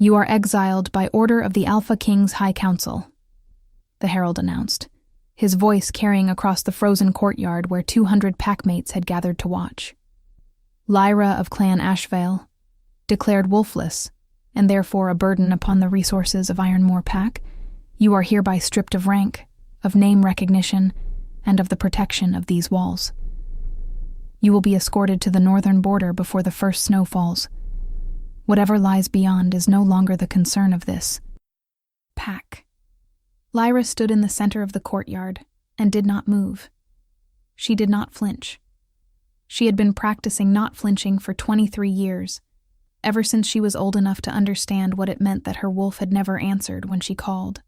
"You are exiled by order of the Alpha King's High Council," the herald announced, his voice carrying across the frozen courtyard where 200 packmates had gathered to watch. "Lyra of Clan Ashvale, declared wolfless, and therefore a burden upon the resources of Ironmoor Pack, you are hereby stripped of rank, of name recognition, and of the protection of these walls. You will be escorted to the northern border before the first snow falls. Whatever lies beyond is no longer the concern of this pack." Lyra stood in the center of the courtyard and did not move. She did not flinch. She had been practicing not flinching for 23 years, ever since she was old enough to understand what it meant that her wolf had never answered when she called.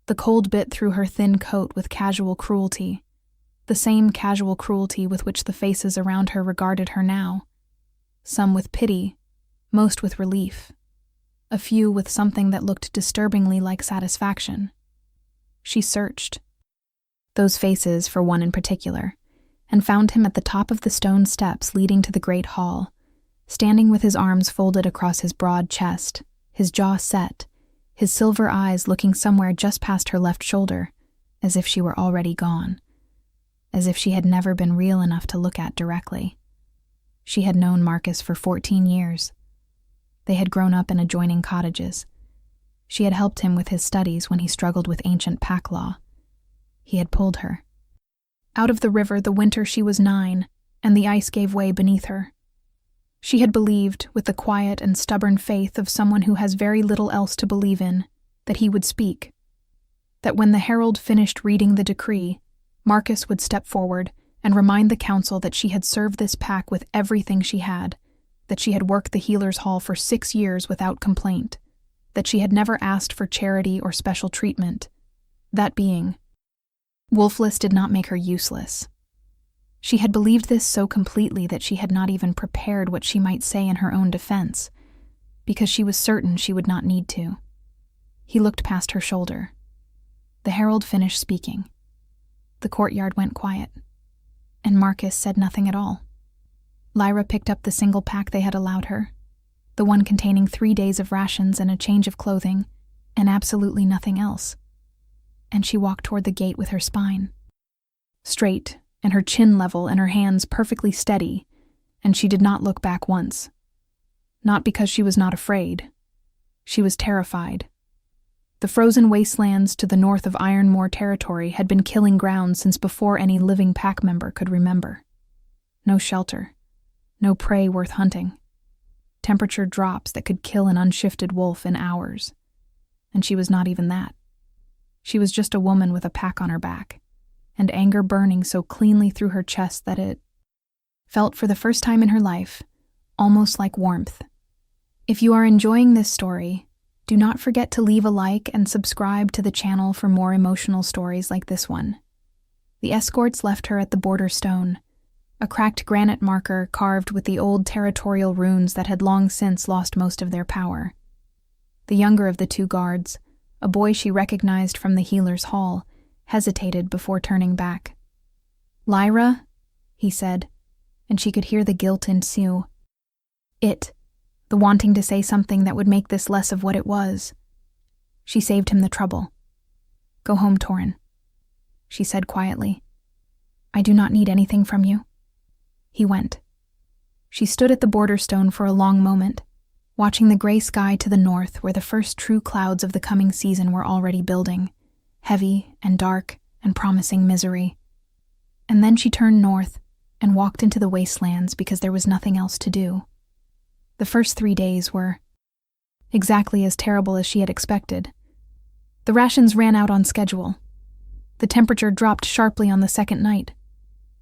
The cold bit through her thin coat with casual cruelty, the same casual cruelty with which the faces around her regarded her now, some with pity, most with relief, a few with something that looked disturbingly like satisfaction. She searched those faces for one in particular, and found him at the top of the stone steps leading to the great hall, standing with his arms folded across his broad chest, his jaw set, his silver eyes looking somewhere just past her left shoulder, as if she were already gone, as if she had never been real enough to look at directly. She had known Marcus for 14 years. They had grown up in adjoining cottages. She had helped him with his studies when he struggled with ancient pack law. He had pulled her out of the river the winter she was 9, and the ice gave way beneath her. She had believed, with the quiet and stubborn faith of someone who has very little else to believe in, that he would speak. That when the herald finished reading the decree, Marcus would step forward and remind the council that she had served this pack with everything she had, that she had worked the healer's hall for 6 years without complaint, that she had never asked for charity or special treatment. That being, wolfless did not make her useless. She had believed this so completely that she had not even prepared what she might say in her own defense, because she was certain she would not need to. He looked past her shoulder. The herald finished speaking. The courtyard went quiet, and Marcus said nothing at all. Lyra picked up the single pack they had allowed her, the one containing 3 days of rations and a change of clothing, and absolutely nothing else. And she walked toward the gate with her spine straight, and her chin level and her hands perfectly steady, and she did not look back once. Not because she was not afraid. She was terrified. The frozen wastelands to the north of Ironmoor territory had been killing ground since before any living pack member could remember. No shelter. No prey worth hunting. Temperature drops that could kill an unshifted wolf in hours. And she was not even that. She was just a woman with a pack on her back, and anger burning so cleanly through her chest that it felt for the first time in her life almost like warmth. If you are enjoying this story, do not forget to leave a like and subscribe to the channel for more emotional stories like this one. The escorts left her at the border stone, a cracked granite marker carved with the old territorial runes that had long since lost most of their power. The younger of the 2 guards, a boy she recognized from the healer's hall, hesitated before turning back. "Lyra," he said, and she could hear the guilt ensue. The wanting to say something that would make this less of what it was. She saved him the trouble. "Go home, Torin," she said quietly. "I do not need anything from you." He went. She stood at the border stone for a long moment, watching the gray sky to the north where the first true clouds of the coming season were already building, heavy and dark and promising misery. And then she turned north and walked into the wastelands because there was nothing else to do. The first 3 days were exactly as terrible as she had expected. The rations ran out on schedule. The temperature dropped sharply on the second night,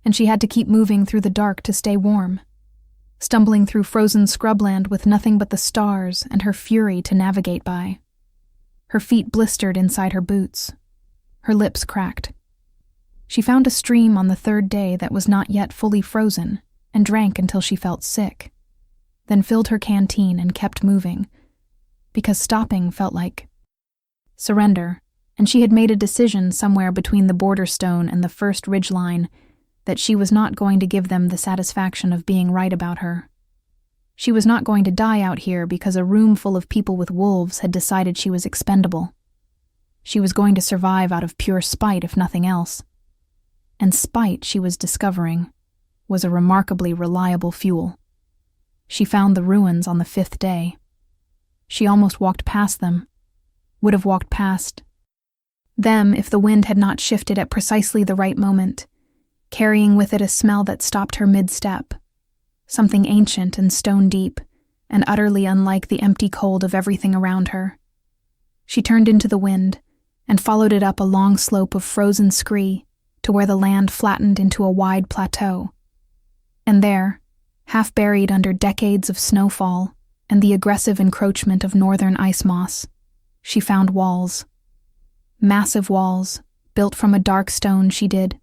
and she had to keep moving through the dark to stay warm, stumbling through frozen scrubland with nothing but the stars and her fury to navigate by. Her feet blistered inside her boots. Her lips cracked. She found a stream on the 3rd day that was not yet fully frozen and drank until she felt sick, then filled her canteen and kept moving, because stopping felt like surrender, and she had made a decision somewhere between the border stone and the first ridgeline that she was not going to give them the satisfaction of being right about her. She was not going to die out here because a room full of people with wolves had decided she was expendable. She was going to survive out of pure spite, if nothing else. And spite, she was discovering, was a remarkably reliable fuel. She found the ruins on the 5th day. She almost walked past them, would have walked past them if the wind had not shifted at precisely the right moment, carrying with it a smell that stopped her mid-step, something ancient and stone-deep, and utterly unlike the empty cold of everything around her. She turned into the wind and followed it up a long slope of frozen scree to where the land flattened into a wide plateau. And there, half buried under decades of snowfall and the aggressive encroachment of northern ice moss, she found walls. Massive walls, built from a dark stone she did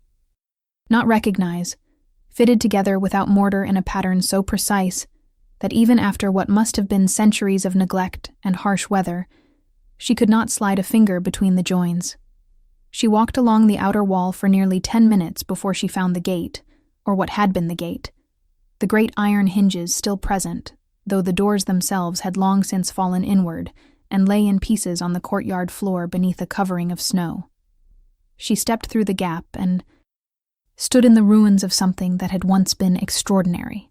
not recognize, fitted together without mortar in a pattern so precise that even after what must have been centuries of neglect and harsh weather, she could not slide a finger between the joins. She walked along the outer wall for nearly 10 minutes before she found the gate, or what had been the gate, the great iron hinges still present, though the doors themselves had long since fallen inward and lay in pieces on the courtyard floor beneath a covering of snow. She stepped through the gap and stood in the ruins of something that had once been extraordinary.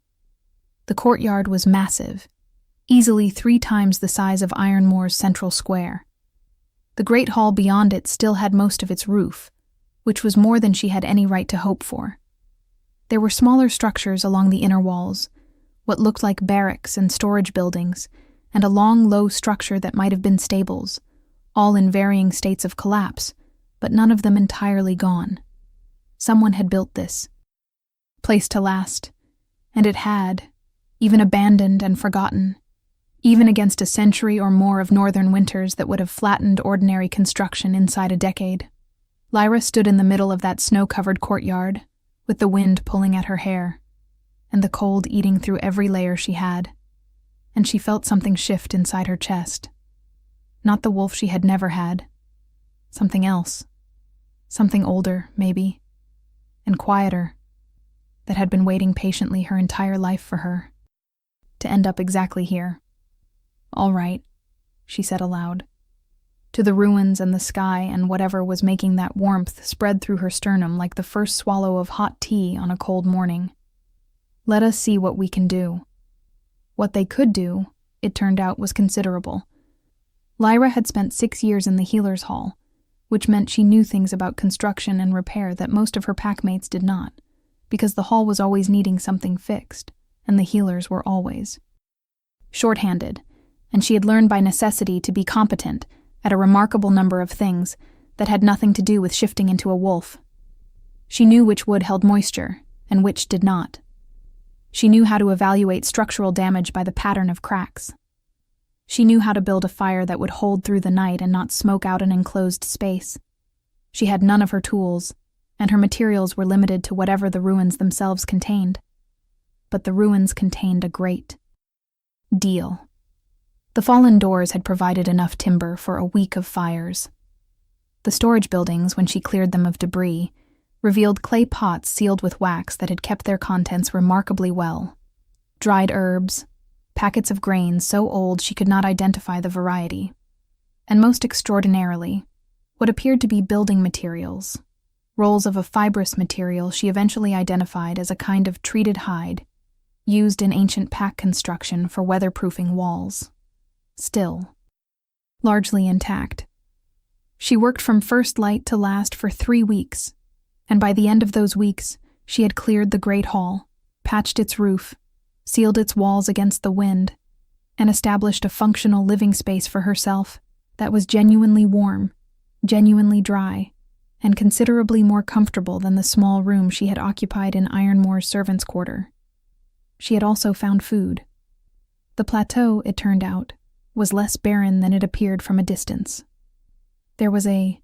The courtyard was massive, easily 3 times the size of Ironmoor's central square. The great hall beyond it still had most of its roof, which was more than she had any right to hope for. There were smaller structures along the inner walls, what looked like barracks and storage buildings, and a long, low structure that might have been stables, all in varying states of collapse, but none of them entirely gone. Someone had built this place to last, and it had, even abandoned and forgotten, even against a century or more of northern winters that would have flattened ordinary construction inside a decade. Lyra stood in the middle of that snow-covered courtyard, with the wind pulling at her hair, and the cold eating through every layer she had, and she felt something shift inside her chest. Not the wolf she had never had. Something else. Something older, maybe, and quieter, that had been waiting patiently her entire life for her, to end up exactly here. "All right," she said aloud, to the ruins and the sky and whatever was making that warmth spread through her sternum like the first swallow of hot tea on a cold morning. "Let us see what we can do." What they could do, it turned out, was considerable. Lyra had spent 6 years in the healer's hall, which meant she knew things about construction and repair that most of her packmates did not, because the hall was always needing something fixed, and the healers were always short-handed, and she had learned by necessity to be competent at a remarkable number of things that had nothing to do with shifting into a wolf. She knew which wood held moisture, and which did not. She knew how to evaluate structural damage by the pattern of cracks. She knew how to build a fire that would hold through the night and not smoke out an enclosed space. She had none of her tools, and her materials were limited to whatever the ruins themselves contained. But the ruins contained a great deal. The fallen doors had provided enough timber for a week of fires. The storage buildings, when she cleared them of debris, revealed clay pots sealed with wax that had kept their contents remarkably well. Dried herbs, packets of grains so old she could not identify the variety, and most extraordinarily, what appeared to be building materials, rolls of a fibrous material she eventually identified as a kind of treated hide, used in ancient pack construction for weatherproofing walls. Still, largely intact. She worked from first light to last for 3 weeks, and by the end of those weeks, she had cleared the great hall, patched its roof, sealed its walls against the wind, and established a functional living space for herself that was genuinely warm, genuinely dry, and considerably more comfortable than the small room she had occupied in Ironmoor's servants' quarter. She had also found food. The plateau, it turned out, was less barren than it appeared from a distance. There was a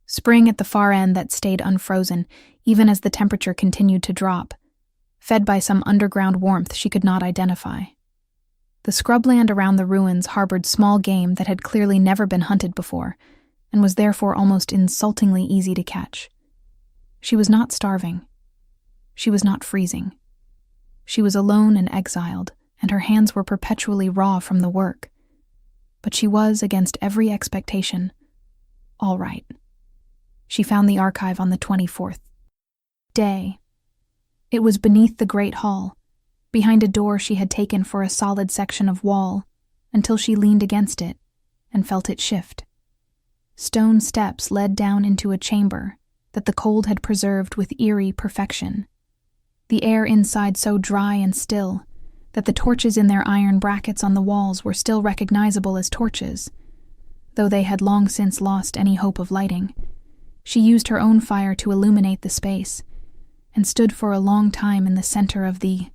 spring at the far end that stayed unfrozen, even as the temperature continued to drop, fed by some underground warmth she could not identify. The scrubland around the ruins harbored small game that had clearly never been hunted before, and was therefore almost insultingly easy to catch. She was not starving. She was not freezing. She was alone and exiled, and her hands were perpetually raw from the work. But she was, against every expectation, all right. She found the archive on the 24th day. It was beneath the great hall, behind a door she had taken for a solid section of wall, until she leaned against it and felt it shift. Stone steps led down into a chamber that the cold had preserved with eerie perfection. The air inside so dry and still that the torches in their iron brackets on the walls were still recognizable as torches, though they had long since lost any hope of lighting. She used her own fire to illuminate the space, and stood for a long time in the center of the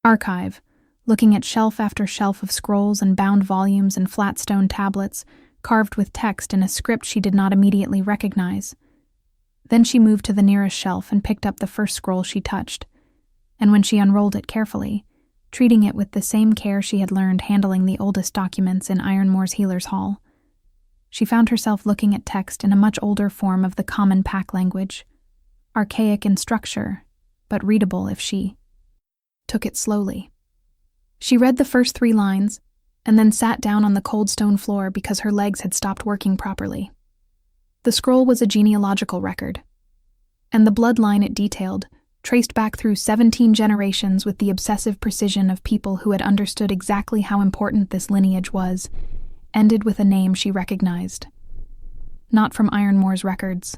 archive, looking at shelf after shelf of scrolls and bound volumes and flat stone tablets, carved with text in a script she did not immediately recognize. Then she moved to the nearest shelf and picked up the first scroll she touched, and when she unrolled it carefully, treating it with the same care she had learned handling the oldest documents in Ironmore's Healer's Hall, she found herself looking at text in a much older form of the common pack language, archaic in structure, but readable if she took it slowly. She read the first 3 lines, and then sat down on the cold stone floor because her legs had stopped working properly. The scroll was a genealogical record, and the bloodline it detailed traced back through 17 generations with the obsessive precision of people who had understood exactly how important this lineage was, ended with a name she recognized. Not from Ironmore's records,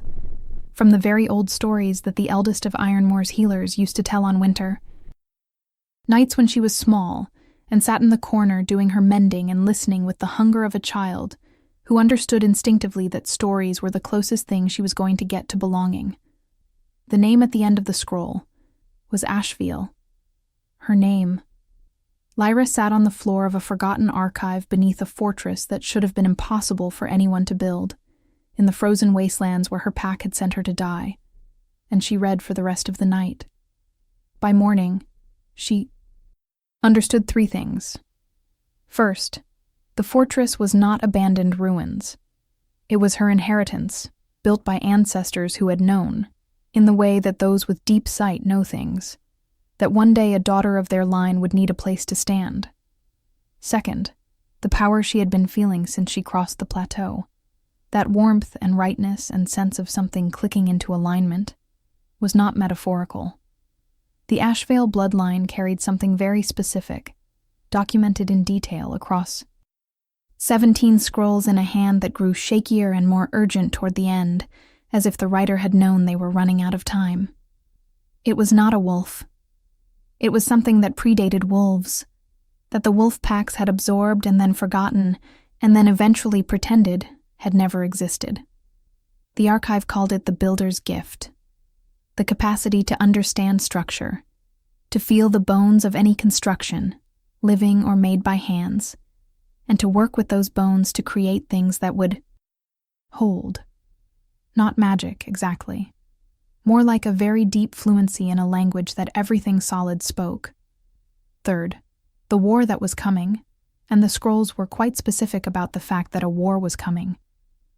from the very old stories that the eldest of Ironmore's healers used to tell on winter. Nights when she was small and sat in the corner doing her mending and listening with the hunger of a child who understood instinctively that stories were the closest thing she was going to get to belonging. The name at the end of the scroll was Ashville. Her name. Lyra sat on the floor of a forgotten archive beneath a fortress that should have been impossible for anyone to build, in the frozen wastelands where her pack had sent her to die, and she read for the rest of the night. By morning, she understood 3 things. First, the fortress was not abandoned ruins. It was her inheritance, built by ancestors who had known, in the way that those with deep sight know things, that one day a daughter of their line would need a place to stand. Second, the power she had been feeling since she crossed the plateau, that warmth and rightness and sense of something clicking into alignment, was not metaphorical. The Ashvale bloodline carried something very specific, documented in detail across 17 scrolls in a hand that grew shakier and more urgent toward the end, as if the writer had known they were running out of time. It was not a wolf. It was something that predated wolves, that the wolf packs had absorbed and then forgotten, and then eventually pretended had never existed. The archive called it the builder's gift, the capacity to understand structure, to feel the bones of any construction, living or made by hands, and to work with those bones to create things that would hold. Not magic, exactly. More like a very deep fluency in a language that everything solid spoke. Third, the war that was coming, and the scrolls were quite specific about the fact that a war was coming.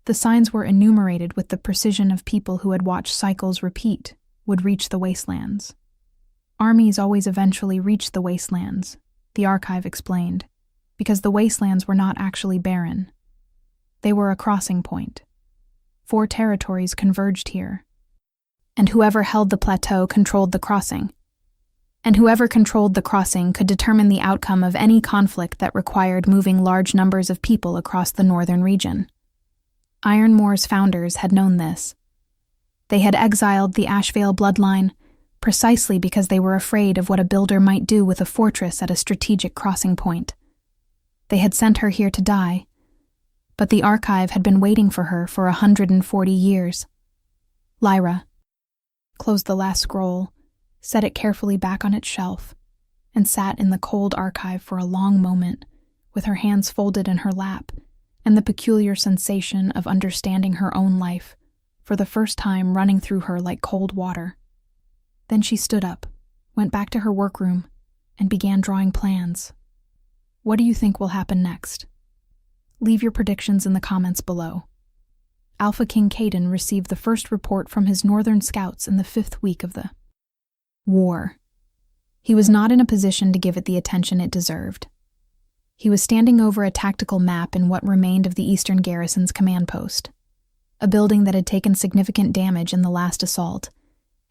The signs were enumerated with the precision of people who had watched cycles repeat, would reach the wastelands. Armies always eventually reached the wastelands, the archive explained, because the wastelands were not actually barren. They were a crossing point. 4 territories converged here, and whoever held the plateau controlled the crossing. And whoever controlled the crossing could determine the outcome of any conflict that required moving large numbers of people across the northern region. Ironmore's founders had known this. They had exiled the Ashvale bloodline precisely because they were afraid of what a builder might do with a fortress at a strategic crossing point. They had sent her here to die, but the archive had been waiting for her for 140 years. Lyra closed the last scroll, set it carefully back on its shelf, and sat in the cold archive for a long moment, with her hands folded in her lap, and the peculiar sensation of understanding her own life, for the first time running through her like cold water. Then she stood up, went back to her workroom, and began drawing plans. What do you think will happen next? Leave your predictions in the comments below. Alpha King Caden received the first report from his northern scouts in the 5th week of the war. He was not in a position to give it the attention it deserved. He was standing over a tactical map in what remained of the Eastern Garrison's command post, a building that had taken significant damage in the last assault,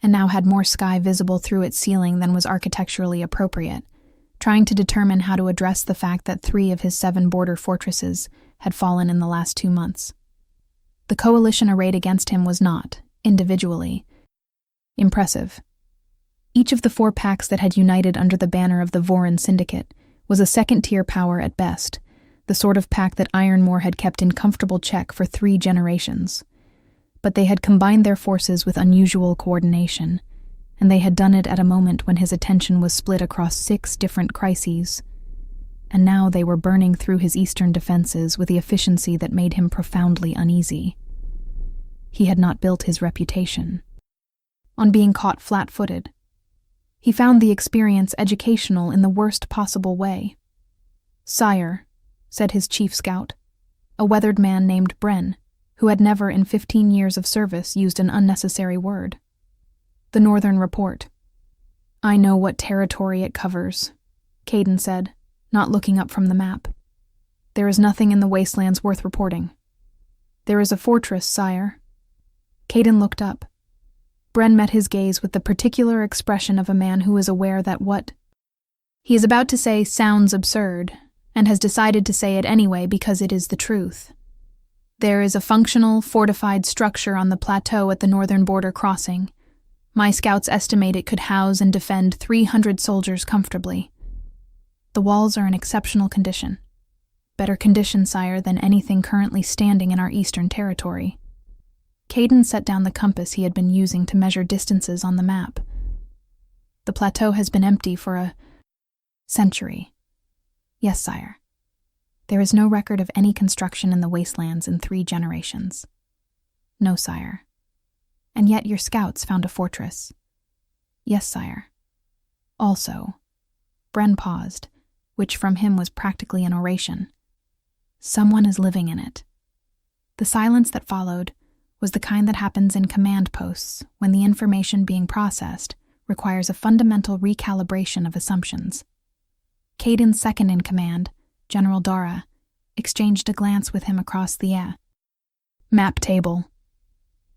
and now had more sky visible through its ceiling than was architecturally appropriate, trying to determine how to address the fact that 3 of his 7 border fortresses had fallen in the last 2 months. The coalition arrayed against him was not, individually, impressive. Each of the 4 packs that had united under the banner of the Vorin Syndicate was a second-tier power at best, the sort of pack that Ironmore had kept in comfortable check for 3 generations. But they had combined their forces with unusual coordination, and they had done it at a moment when his attention was split across 6 different crises. And now they were burning through his eastern defenses with the efficiency that made him profoundly uneasy. He had not built his reputation on being caught flat-footed. He found the experience educational in the worst possible way. "Sire," said his chief scout, a weathered man named Bren, who had never in 15 years of service used an unnecessary word. "The Northern Report." "I know what territory it covers," Caden said, not looking up from the map. "There is nothing in the Wastelands worth reporting." "There is a fortress, sire." Caden looked up. Bren met his gaze with the particular expression of a man who is aware that what he is about to say sounds absurd, and has decided to say it anyway because it is the truth. "There is a functional, fortified structure on the plateau at the northern border crossing. My scouts estimate it could house and defend 300 soldiers comfortably. The walls are in exceptional condition. Better condition, sire, than anything currently standing in our eastern territory." Caden set down the compass he had been using to measure distances on the map. "The plateau has been empty for a century." "Yes, sire. There is no record of any construction in the Wastelands in 3 generations." "No, sire. And yet your scouts found a fortress." "Yes, sire. Also," Bren paused, which from him was practically an oration, "someone is living in it." The silence that followed was the kind that happens in command posts when the information being processed requires a fundamental recalibration of assumptions. Caden's second in command, General Dara, exchanged a glance with him across the map table.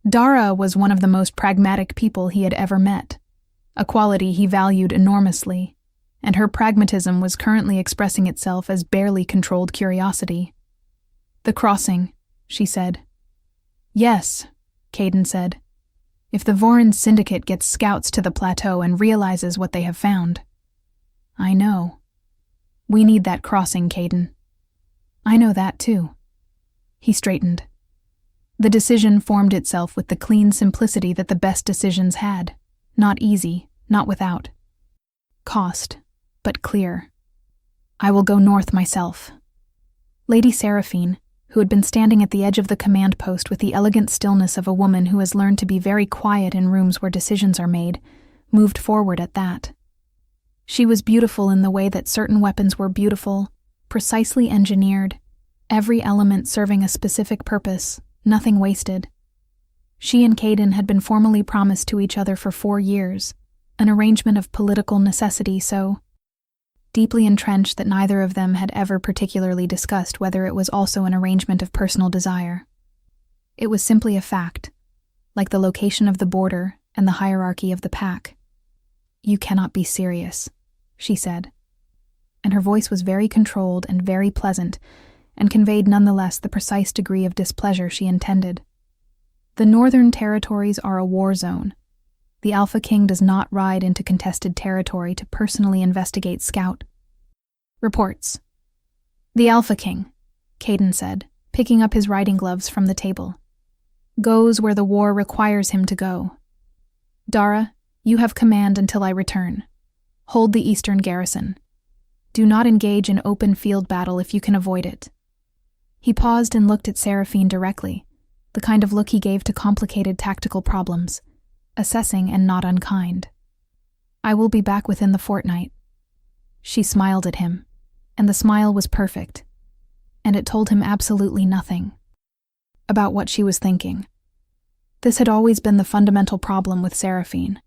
Dara was one of the most pragmatic people he had ever met, a quality he valued enormously, and her pragmatism was currently expressing itself as barely controlled curiosity. "The crossing," she said. "Yes," Caden said. "If the Vorin Syndicate gets scouts to the plateau and realizes what they have found." "I know. We need that crossing, Caden." "I know that too." He straightened. The decision formed itself with the clean simplicity that the best decisions had. Not easy, not without cost, but clear. "I will go north myself." Lady Seraphine, who had been standing at the edge of the command post with the elegant stillness of a woman who has learned to be very quiet in rooms where decisions are made, moved forward at that. She was beautiful in the way that certain weapons were beautiful, precisely engineered, every element serving a specific purpose, nothing wasted. She and Caden had been formally promised to each other for 4 years, an arrangement of political necessity so deeply entrenched that neither of them had ever particularly discussed whether it was also an arrangement of personal desire. It was simply a fact, like the location of the border and the hierarchy of the pack. "You cannot be serious," she said, and her voice was very controlled and very pleasant, and conveyed nonetheless the precise degree of displeasure she intended. "The northern territories are a war zone. The Alpha King does not ride into contested territory to personally investigate scout reports." "The Alpha King," Caden said, picking up his riding gloves from the table, "goes where the war requires him to go. Dara, you have command until I return. Hold the eastern garrison. Do not engage in open field battle if you can avoid it." He paused and looked at Seraphine directly, the kind of look he gave to complicated tactical problems, assessing and not unkind. "I will be back within the fortnight." She smiled at him, and the smile was perfect, and it told him absolutely nothing about what she was thinking. This had always been the fundamental problem with Seraphine.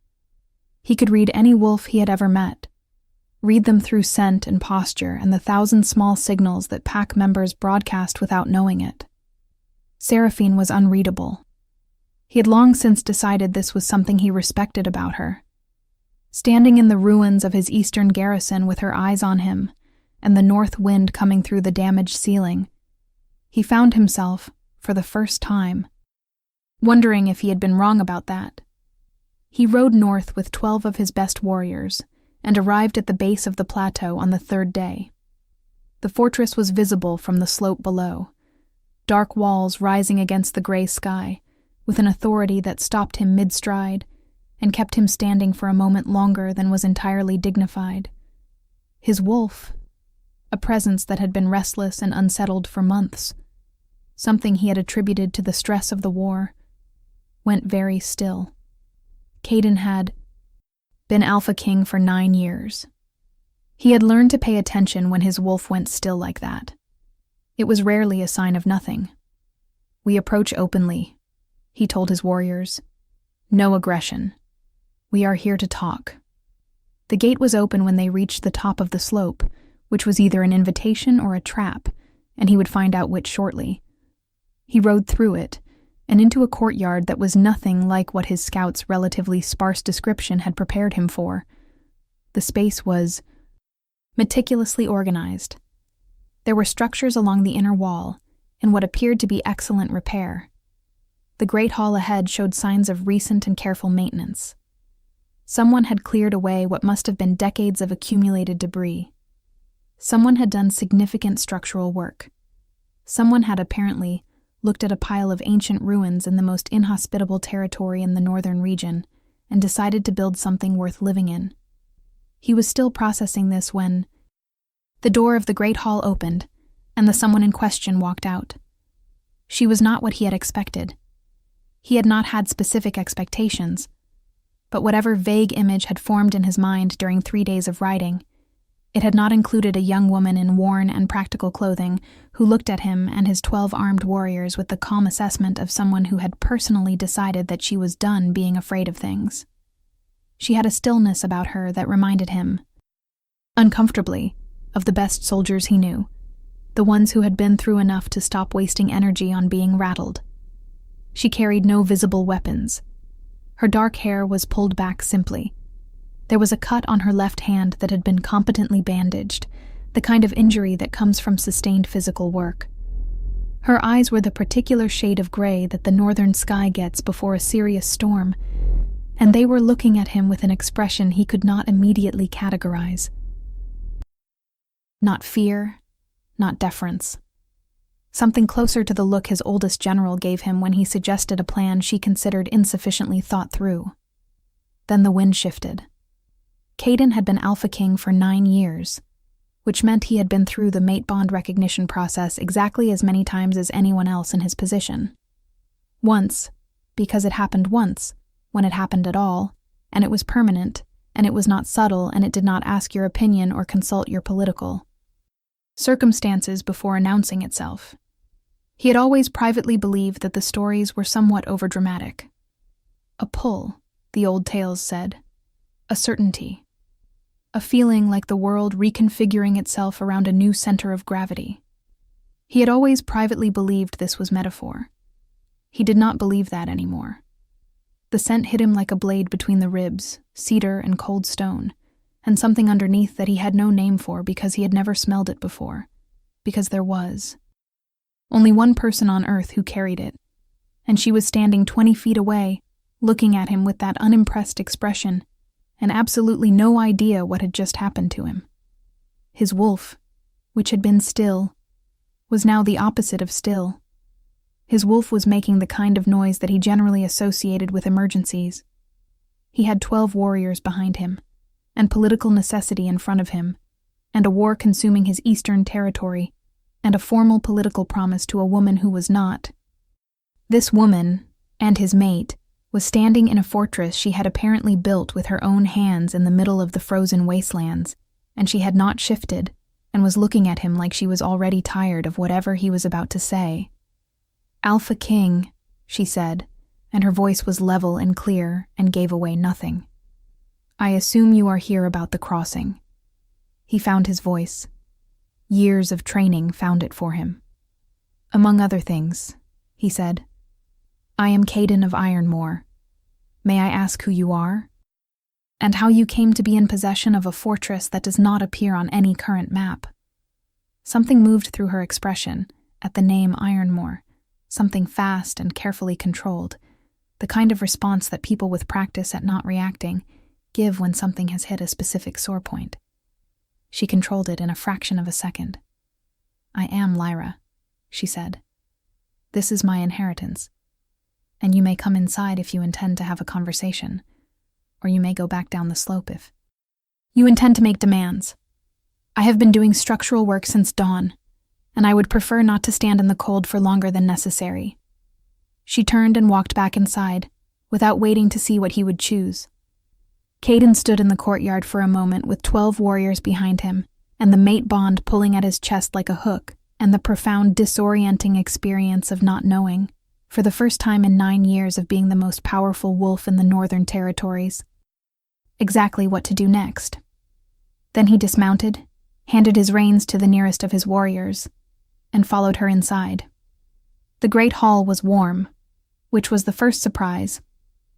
He could read any wolf he had ever met, read them through scent and posture and the thousand small signals that pack members broadcast without knowing it. Seraphine was unreadable. He had long since decided this was something he respected about her. Standing in the ruins of his eastern garrison with her eyes on him, and the north wind coming through the damaged ceiling, he found himself, for the first time, wondering if he had been wrong about that. He rode north with 12 of his best warriors, and arrived at the base of the plateau on the third day. The fortress was visible from the slope below, dark walls rising against the gray sky, with an authority that stopped him mid-stride and kept him standing for a moment longer than was entirely dignified. His wolf, a presence that had been restless and unsettled for months, something he had attributed to the stress of the war, went very still. Caden had been Alpha King for 9 years. He had learned to pay attention when his wolf went still like that. It was rarely a sign of nothing. "We approach openly," he told his warriors. "No aggression. We are here to talk." The gate was open when they reached the top of the slope, which was either an invitation or a trap, and he would find out which shortly. He rode through it, and into a courtyard that was nothing like what his scout's relatively sparse description had prepared him for. The space was meticulously organized. There were structures along the inner wall, in what appeared to be excellent repair. The great hall ahead showed signs of recent and careful maintenance. Someone had cleared away what must have been decades of accumulated debris. Someone had done significant structural work. Someone had apparently looked at a pile of ancient ruins in the most inhospitable territory in the northern region, and decided to build something worth living in. He was still processing this when the door of the great hall opened, and the someone in question walked out. She was not what he had expected. He had not had specific expectations, but whatever vague image had formed in his mind during 3 days of riding, it had not included a young woman in worn and practical clothing who looked at him and his 12 armed warriors with the calm assessment of someone who had personally decided that she was done being afraid of things. She had a stillness about her that reminded him, uncomfortably, of the best soldiers he knew, the ones who had been through enough to stop wasting energy on being rattled. She carried no visible weapons. Her dark hair was pulled back simply. There was a cut on her left hand that had been competently bandaged, the kind of injury that comes from sustained physical work. Her eyes were the particular shade of gray that the northern sky gets before a serious storm, and they were looking at him with an expression he could not immediately categorize. Not fear, not deference. Something closer to the look his oldest general gave him when he suggested a plan she considered insufficiently thought through. Then the wind shifted. Caden had been Alpha King for 9 years, which meant he had been through the mate bond recognition process exactly as many times as anyone else in his position. Once, because it happened once, when it happened at all, and it was permanent, and it was not subtle, and it did not ask your opinion or consult your political circumstances before announcing itself. He had always privately believed that the stories were somewhat overdramatic. A pull, the old tales said. A certainty. A feeling like the world reconfiguring itself around a new center of gravity. He had always privately believed this was metaphor. He did not believe that anymore. The scent hit him like a blade between the ribs, cedar and cold stone, and something underneath that he had no name for because he had never smelled it before, because there was only one person on earth who carried it, and she was standing 20 feet away, looking at him with that unimpressed expression, and absolutely no idea what had just happened to him. His wolf, which had been still, was now the opposite of still. His wolf was making the kind of noise that he generally associated with emergencies. He had 12 warriors behind him, and political necessity in front of him, and a war consuming his eastern territory, and a formal political promise to a woman who was not. This woman, and his mate, was standing in a fortress she had apparently built with her own hands in the middle of the frozen wastelands, and she had not shifted, and was looking at him like she was already tired of whatever he was about to say. "Alpha King," she said, and her voice was level and clear and gave away nothing. "I assume you are here about the crossing. He found his voice. Years of training found it for him. "Among other things," he said, "I am Caden of Ironmoor. May I ask who you are? And how you came to be in possession of a fortress that does not appear on any current map?" Something moved through her expression at the name Ironmoor, something fast and carefully controlled, the kind of response that people with practice at not reacting give when something has hit a specific sore point. She controlled it in a fraction of a second. "I am Lyra," she said. "This is my inheritance, and you may come inside if you intend to have a conversation, or you may go back down the slope if you intend to make demands. I have been doing structural work since dawn, and I would prefer not to stand in the cold for longer than necessary." She turned and walked back inside, without waiting to see what he would choose. Caden stood in the courtyard for a moment with 12 warriors behind him, and the mate bond pulling at his chest like a hook, and the profound disorienting experience of not knowing, for the first time in 9 years of being the most powerful wolf in the Northern Territories, exactly what to do next. Then he dismounted, handed his reins to the nearest of his warriors, and followed her inside. The great hall was warm, which was the first surprise,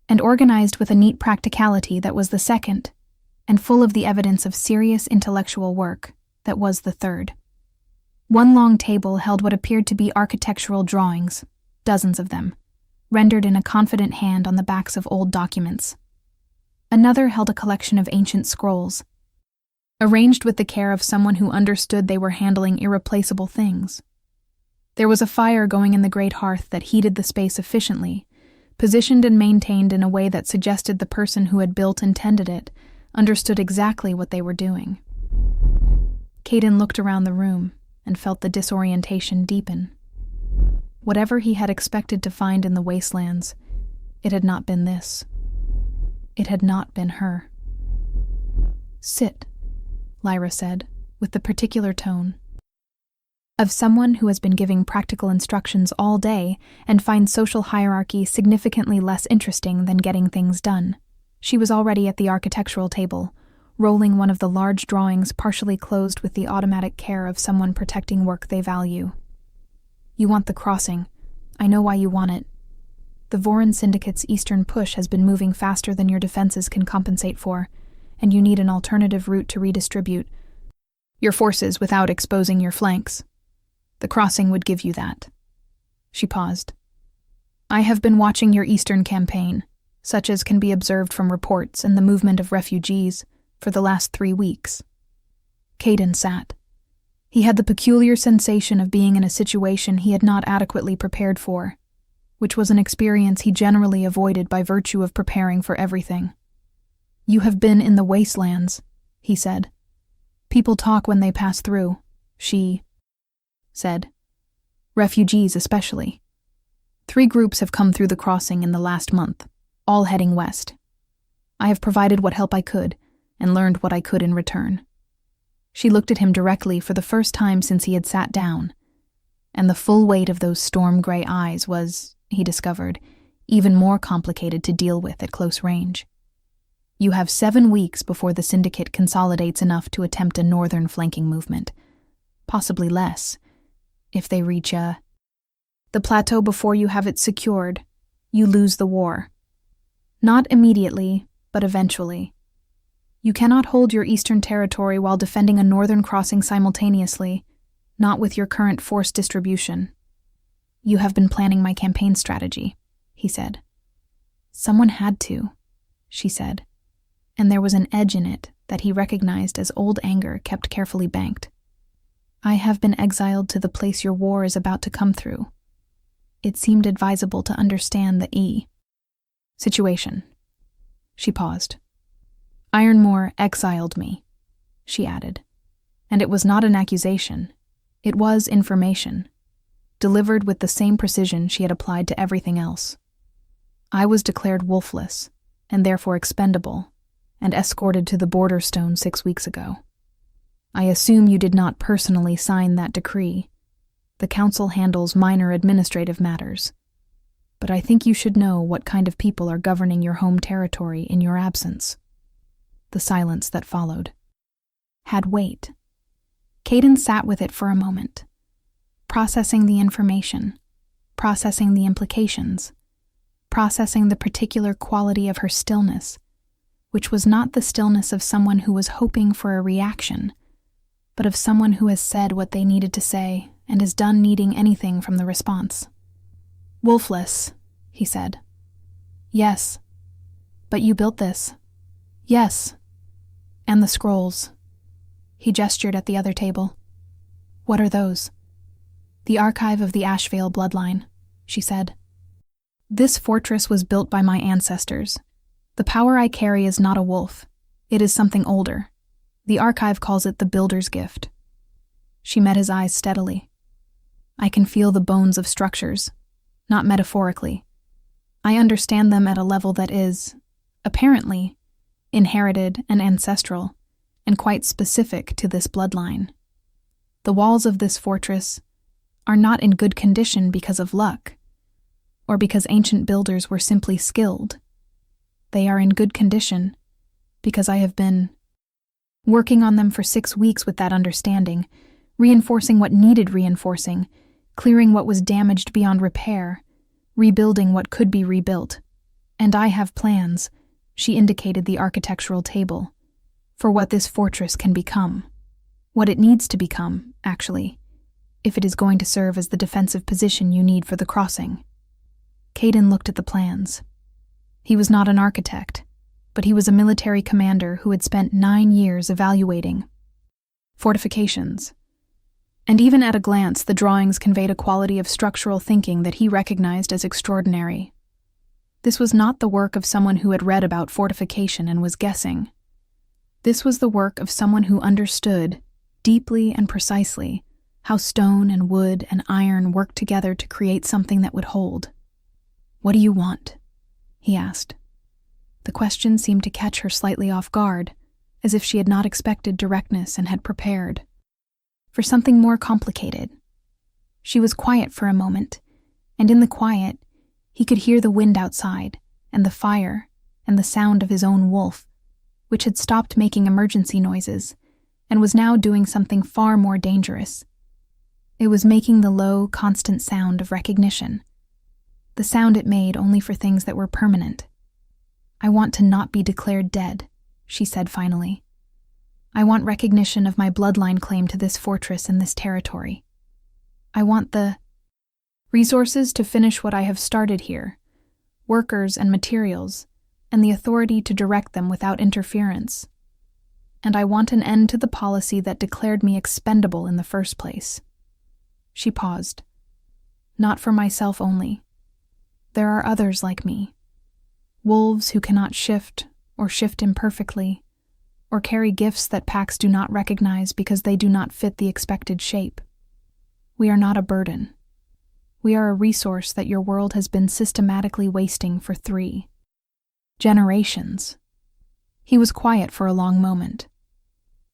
and organized with a neat practicality that was the second, and full of the evidence of serious intellectual work that was the third. One long table held what appeared to be architectural drawings, dozens of them, rendered in a confident hand on the backs of old documents. Another held a collection of ancient scrolls, arranged with the care of someone who understood they were handling irreplaceable things. There was a fire going in the great hearth that heated the space efficiently, positioned and maintained in a way that suggested the person who had built and tended it understood exactly what they were doing. Caden looked around the room and felt the disorientation deepen. Whatever he had expected to find in the Wastelands, it had not been this. It had not been her. "Sit," Lyra said, with the particular tone of someone who has been giving practical instructions all day and finds social hierarchy significantly less interesting than getting things done. She was already at the architectural table, rolling one of the large drawings partially closed with the automatic care of someone protecting work they value. "You want the crossing. I know why you want it. The Vorin Syndicate's eastern push has been moving faster than your defenses can compensate for, and you need an alternative route to redistribute your forces without exposing your flanks. The crossing would give you that." She paused. "I have been watching your eastern campaign, such as can be observed from reports and the movement of refugees, for the last 3 weeks. Caden sat. He had the peculiar sensation of being in a situation he had not adequately prepared for, which was an experience he generally avoided by virtue of preparing for everything. "You have been in the Wastelands," he said. "People talk when they pass through," she said. "Refugees especially. 3 groups have come through the crossing in the last month, all heading west. I have provided what help I could, and learned what I could in return." She looked at him directly for the first time since he had sat down, and the full weight of those storm-gray eyes was, he discovered, even more complicated to deal with at close range. "You have 7 weeks before the Syndicate consolidates enough to attempt a northern flanking movement. Possibly less, if they reach the plateau before you have it secured. You lose the war. Not immediately, but eventually. You cannot hold your eastern territory while defending a northern crossing simultaneously, not with your current force distribution. You have been planning my campaign strategy," he said. "Someone had to," she said, and there was an edge in it that he recognized as old anger kept carefully banked. "I have been exiled to the place your war is about to come through. It seemed advisable to understand the situation." She paused. "Ironmoor exiled me," she added, and it was not an accusation. It was information, delivered with the same precision she had applied to everything else. "I was declared wolfless, and therefore expendable, and escorted to the border stone 6 weeks ago. I assume you did not personally sign that decree. The council handles minor administrative matters. But I think you should know what kind of people are governing your home territory in your absence." The silence that followed. had weight. Caden sat with it for a moment, processing the information, processing the implications, processing the particular quality of her stillness, which was not the stillness of someone who was hoping for a reaction, but of someone who has said what they needed to say and is done needing anything from the response. "Wolfless," he said. "Yes. But you built this." "Yes. And the scrolls." He gestured at the other table. "What are those?" "The archive of the Ashvale bloodline," she said. "This fortress was built by my ancestors. The power I carry is not a wolf. It is something older. The archive calls it the builder's gift." She met his eyes steadily. "I can feel the bones of structures, not metaphorically. I understand them at a level that is, apparently, inherited and ancestral, and quite specific to this bloodline. The walls of this fortress are not in good condition because of luck, or because ancient builders were simply skilled. They are in good condition because I have been working on them for 6 weeks with that understanding, reinforcing what needed reinforcing, clearing what was damaged beyond repair, rebuilding what could be rebuilt. And I have plans," she indicated the architectural table, "for what this fortress can become. What it needs to become, actually, if it is going to serve as the defensive position you need for the crossing." Caden looked at the plans. He was not an architect, but he was a military commander who had spent 9 years evaluating fortifications. And even at a glance, the drawings conveyed a quality of structural thinking that he recognized as extraordinary. This was not the work of someone who had read about fortification and was guessing. This was the work of someone who understood, deeply and precisely, how stone and wood and iron worked together to create something that would hold. "What do you want?" he asked. The question seemed to catch her slightly off guard, as if she had not expected directness and had prepared for something more complicated. She was quiet for a moment, and in the quiet, he could hear the wind outside, and the fire, and the sound of his own wolf, which had stopped making emergency noises, and was now doing something far more dangerous. It was making the low, constant sound of recognition. The sound it made only for things that were permanent. "I want to not be declared dead," she said finally. "I want recognition of my bloodline claim to this fortress and this territory. I want the resources to finish what I have started here, workers and materials, and the authority to direct them without interference. And I want an end to the policy that declared me expendable in the first place." She paused. "Not for myself only. There are others like me. Wolves who cannot shift, or shift imperfectly, or carry gifts that packs do not recognize because they do not fit the expected shape. We are not a burden. We are a resource that your world has been systematically wasting for 3 generations." He was quiet for a long moment.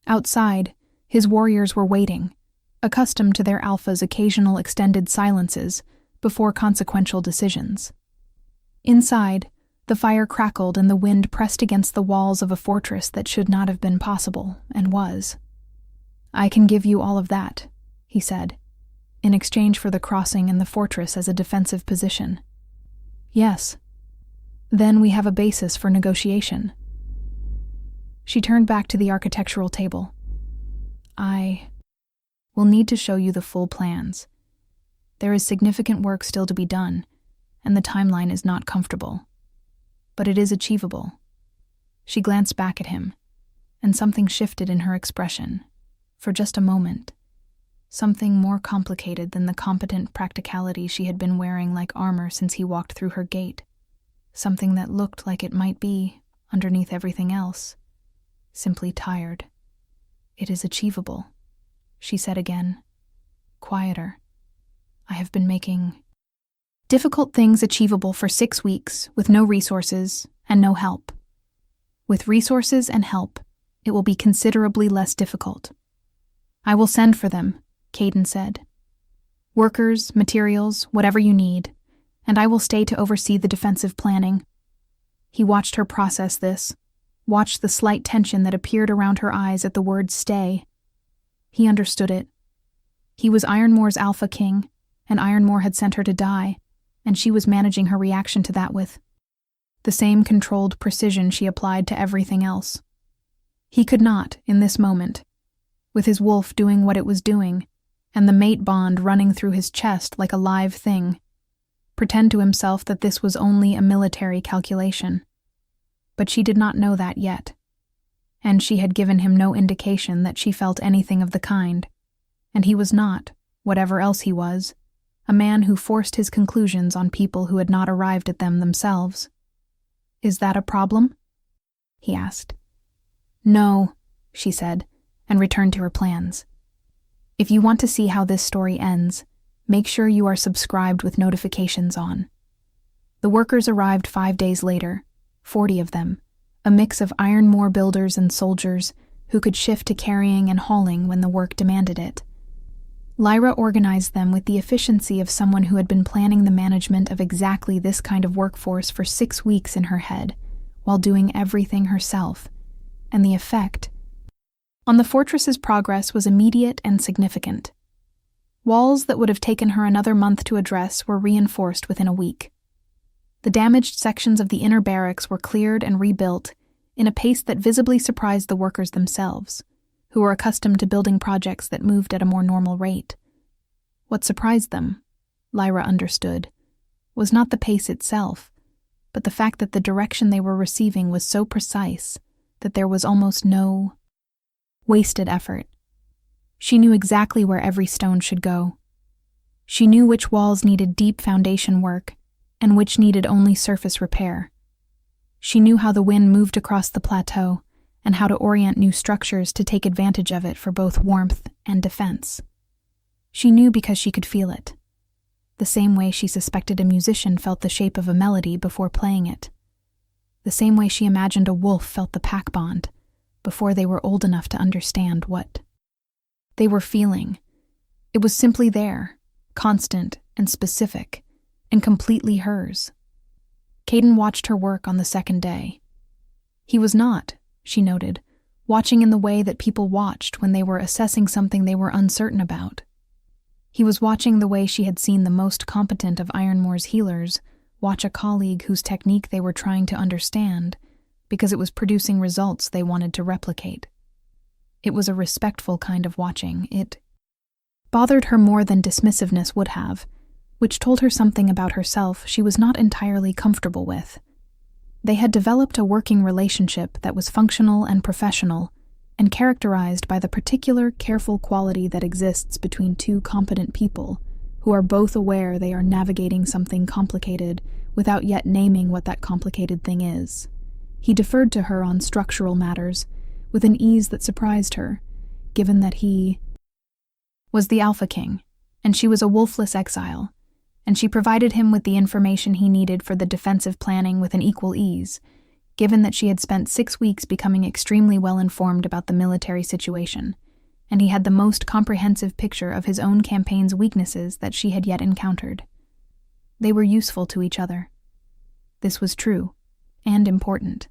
Outside, his warriors were waiting, accustomed to their alpha's occasional extended silences before consequential decisions. Inside, the fire crackled and the wind pressed against the walls of a fortress that should not have been possible, and was. "I can give you all of that," he said, "in exchange for the crossing and the fortress as a defensive position." "Yes. Then we have a basis for negotiation." She turned back to the architectural table. "I will need to show you the full plans. There is significant work still to be done, and the timeline is not comfortable. But it is achievable." She glanced back at him, and something shifted in her expression, for just a moment. Something more complicated than the competent practicality she had been wearing like armor since he walked through her gate. Something that looked like it might be, underneath everything else, simply tired. "It is achievable," she said again, quieter. "I have been making difficult things achievable for 6 weeks with no resources and no help. With resources and help, it will be considerably less difficult. I will send for them," Caden said. "Workers, materials, whatever you need, and I will stay to oversee the defensive planning." He watched her process this, watched the slight tension that appeared around her eyes at the word stay. He understood it. He was Ironmore's Alpha King, and Ironmore had sent her to die, and she was managing her reaction to that with the same controlled precision she applied to everything else. He could not, in this moment, with his wolf doing what it was doing, and the mate bond running through his chest like a live thing, pretend to himself that this was only a military calculation. But she did not know that yet, and she had given him no indication that she felt anything of the kind, and he was not, whatever else he was, a man who forced his conclusions on people who had not arrived at them themselves. "Is that a problem?" he asked. "No," she said, and returned to her plans. "If you want to see how this story ends, make sure you are subscribed with notifications on." The workers arrived 5 days later, 40 of them, a mix of Ironmore builders and soldiers who could shift to carrying and hauling when the work demanded it. Lyra organized them with the efficiency of someone who had been planning the management of exactly this kind of workforce for 6 weeks in her head, while doing everything herself, and the effect on the fortress's progress was immediate and significant. Walls that would have taken her another month to address were reinforced within a week. The damaged sections of the inner barracks were cleared and rebuilt in a pace that visibly surprised the workers themselves, who were accustomed to building projects that moved at a more normal rate. What surprised them, Lyra understood, was not the pace itself, but the fact that the direction they were receiving was so precise that there was almost no wasted effort. She knew exactly where every stone should go. She knew which walls needed deep foundation work and which needed only surface repair. She knew how the wind moved across the plateau and how to orient new structures to take advantage of it for both warmth and defense. She knew because she could feel it, the same way she suspected a musician felt the shape of a melody before playing it, the same way she imagined a wolf felt the pack bond before they were old enough to understand what they were feeling. It was simply there, constant and specific, and completely hers. Caden watched her work on the second day. He was not, she noted, watching in the way that people watched when they were assessing something they were uncertain about. He was watching the way she had seen the most competent of Ironmore's healers watch a colleague whose technique they were trying to understand because it was producing results they wanted to replicate. It was a respectful kind of watching. It bothered her more than dismissiveness would have, which told her something about herself she was not entirely comfortable with. They had developed a working relationship that was functional and professional, and characterized by the particular careful quality that exists between two competent people who are both aware they are navigating something complicated without yet naming what that complicated thing is. He deferred to her on structural matters with an ease that surprised her, given that he was the Alpha King, and she was a wolfless exile, and she provided him with the information he needed for the defensive planning with an equal ease, given that she had spent 6 weeks becoming extremely well-informed about the military situation, and he had the most comprehensive picture of his own campaign's weaknesses that she had yet encountered. They were useful to each other. This was true, and important,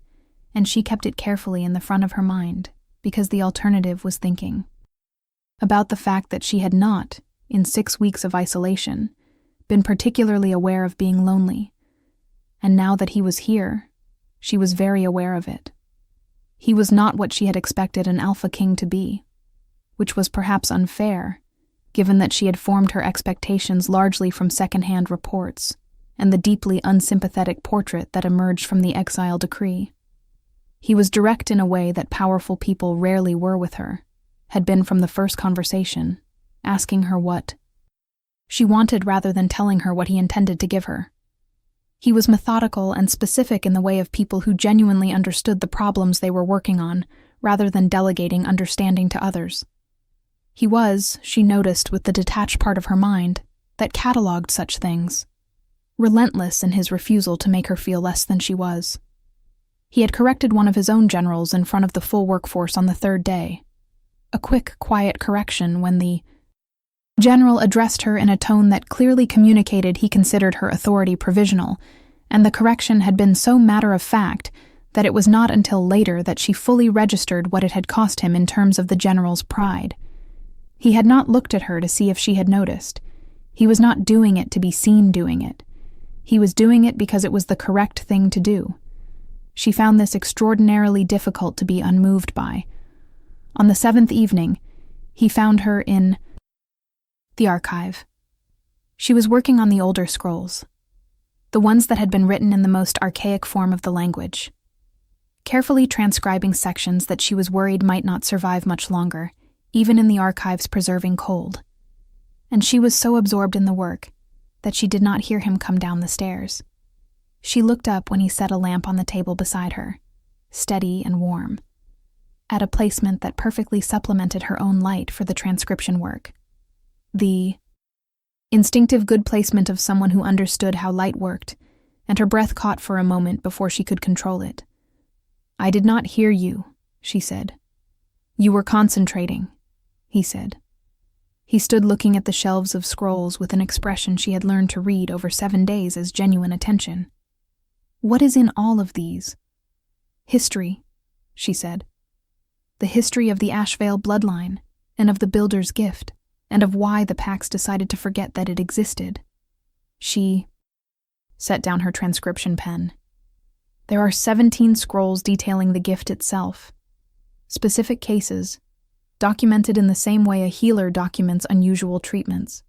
and she kept it carefully in the front of her mind, because the alternative was thinking about the fact that she had not, in 6 weeks of isolation, been particularly aware of being lonely, and now that he was here, she was very aware of it. He was not what she had expected an Alpha King to be, which was perhaps unfair, given that she had formed her expectations largely from second-hand reports and the deeply unsympathetic portrait that emerged from the Exile decree. He was direct in a way that powerful people rarely were with her, had been from the first conversation, asking her what she wanted rather than telling her what he intended to give her. He was methodical and specific in the way of people who genuinely understood the problems they were working on, rather than delegating understanding to others. He was, she noticed with the detached part of her mind, that catalogued such things, relentless in his refusal to make her feel less than she was. He had corrected one of his own generals in front of the full workforce on the 3rd day. A quick, quiet correction when the general addressed her in a tone that clearly communicated he considered her authority provisional, and the correction had been so matter-of-fact that it was not until later that she fully registered what it had cost him in terms of the general's pride. He had not looked at her to see if she had noticed. He was not doing it to be seen doing it. He was doing it because it was the correct thing to do. She found this extraordinarily difficult to be unmoved by. On the 7th evening, he found her in the archive. She was working on the older scrolls, the ones that had been written in the most archaic form of the language, carefully transcribing sections that she was worried might not survive much longer, even in the archive's preserving cold. And she was so absorbed in the work that she did not hear him come down the stairs. She looked up when he set a lamp on the table beside her, steady and warm, at a placement that perfectly supplemented her own light for the transcription work. The instinctive good placement of someone who understood how light worked, and her breath caught for a moment before she could control it. "I did not hear you," she said. "You were concentrating," he said. He stood looking at the shelves of scrolls with an expression she had learned to read over 7 days as genuine attention. "What is in all of these?" "History," she said. "The history of the Ashvale bloodline, and of the Builder's Gift, and of why the Pax decided to forget that it existed." She set down her transcription pen. "There are 17 scrolls detailing the gift itself. Specific cases, documented in the same way a healer documents unusual treatments.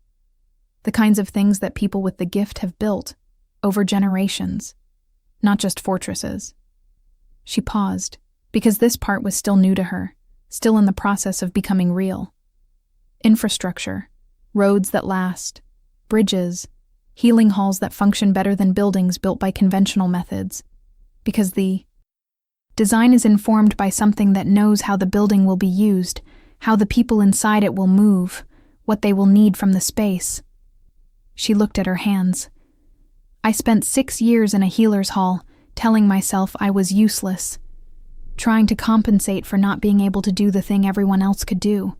The kinds of things that people with the gift have built over generations, not just fortresses." She paused, because this part was still new to her, still in the process of becoming real. Infrastructure, roads that last, bridges, healing halls that function better than buildings built by conventional methods, because the design is informed by something that knows how the building will be used, how the people inside it will move, what they will need from the space. She looked at her hands. "I spent 6 years in a healer's hall, telling myself I was useless, trying to compensate for not being able to do the thing everyone else could do.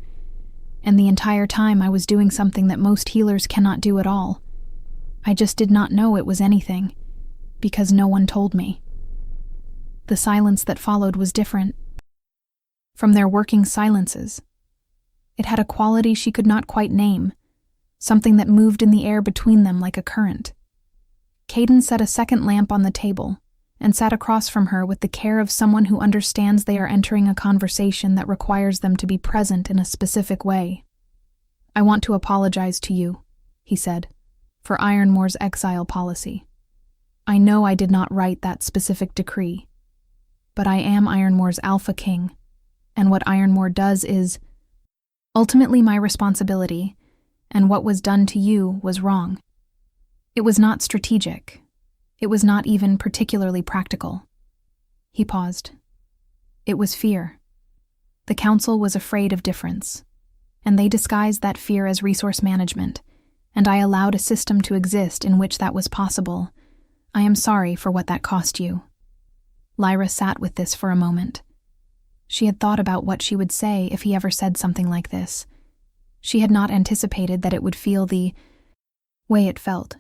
And the entire time I was doing something that most healers cannot do at all. I just did not know it was anything, because no one told me." The silence that followed was different from their working silences. It had a quality she could not quite name, something that moved in the air between them like a current. Caden set a second lamp on the table and sat across from her with the care of someone who understands they are entering a conversation that requires them to be present in a specific way. "I want to apologize to you," he said, "for Ironmore's exile policy. I know I did not write that specific decree, but I am Ironmore's Alpha King, and what Ironmore does is ultimately my responsibility, and what was done to you was wrong. It was not strategic. It was not even particularly practical." He paused. "It was fear. The council was afraid of difference, and they disguised that fear as resource management, and I allowed a system to exist in which that was possible. I am sorry for what that cost you." Lyra sat with this for a moment. She had thought about what she would say if he ever said something like this. She had not anticipated that it would feel the way it felt,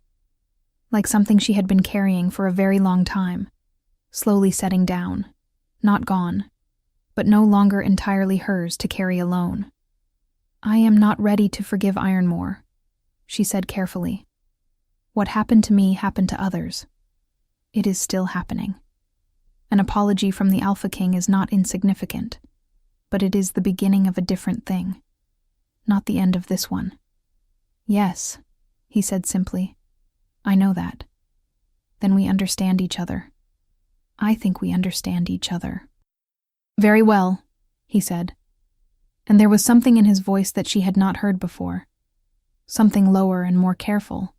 like something she had been carrying for a very long time, slowly setting down, not gone, but no longer entirely hers to carry alone. "I am not ready to forgive Ironmore," she said carefully. "What happened to me happened to others. It is still happening. An apology from the Alpha King is not insignificant, but it is the beginning of a different thing, not the end of this one." "Yes," he said simply. "I know that. Then we understand each other. I think we understand each other." "Very well," he said. And there was something in his voice that she had not heard before, something lower and more careful,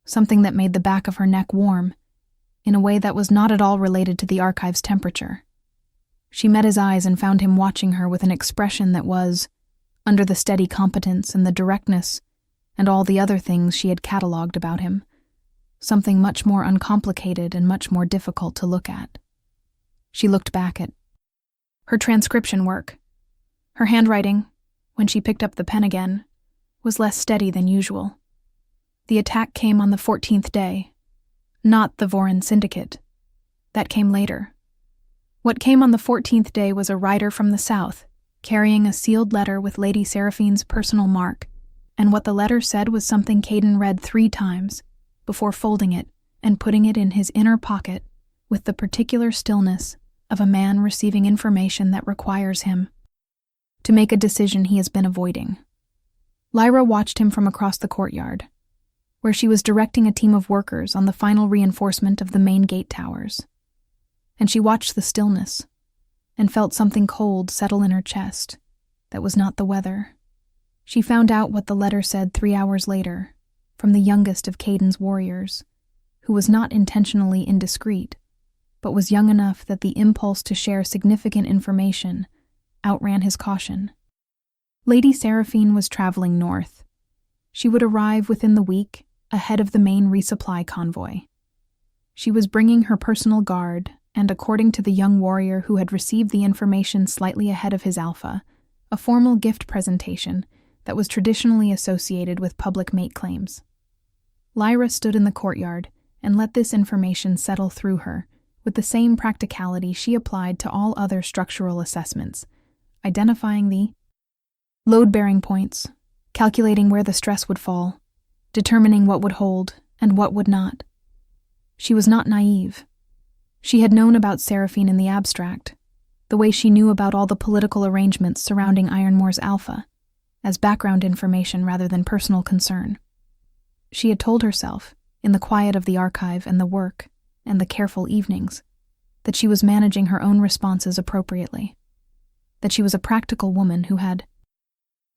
something that made the back of her neck warm, in a way that was not at all related to the archive's temperature. She met his eyes and found him watching her with an expression that was, under the steady competence and the directness and all the other things she had catalogued about him, something much more uncomplicated and much more difficult to look at. She looked back at her transcription work. Her handwriting, when she picked up the pen again, was less steady than usual. The attack came on the 14th day, not the Vorin Syndicate. That came later. What came on the 14th day was a rider from the south, carrying a sealed letter with Lady Seraphine's personal mark, and what the letter said was something Caden read 3 times, before folding it and putting it in his inner pocket with the particular stillness of a man receiving information that requires him to make a decision he has been avoiding. Lyra watched him from across the courtyard, where she was directing a team of workers on the final reinforcement of the main gate towers. And she watched the stillness and felt something cold settle in her chest that was not the weather. She found out what the letter said 3 hours later from the youngest of Caden's warriors, who was not intentionally indiscreet, but was young enough that the impulse to share significant information outran his caution. Lady Seraphine was traveling north. She would arrive within the week, ahead of the main resupply convoy. She was bringing her personal guard, and according to the young warrior who had received the information slightly ahead of his alpha, a formal gift presentation that was traditionally associated with public mate claims. Lyra stood in the courtyard and let this information settle through her with the same practicality she applied to all other structural assessments, identifying the load-bearing points, calculating where the stress would fall, determining what would hold and what would not. She was not naive. She had known about Seraphine in the abstract, the way she knew about all the political arrangements surrounding Ironmore's Alpha, as background information rather than personal concern. She had told herself, in the quiet of the archive and the work and the careful evenings, that she was managing her own responses appropriately, that she was a practical woman who had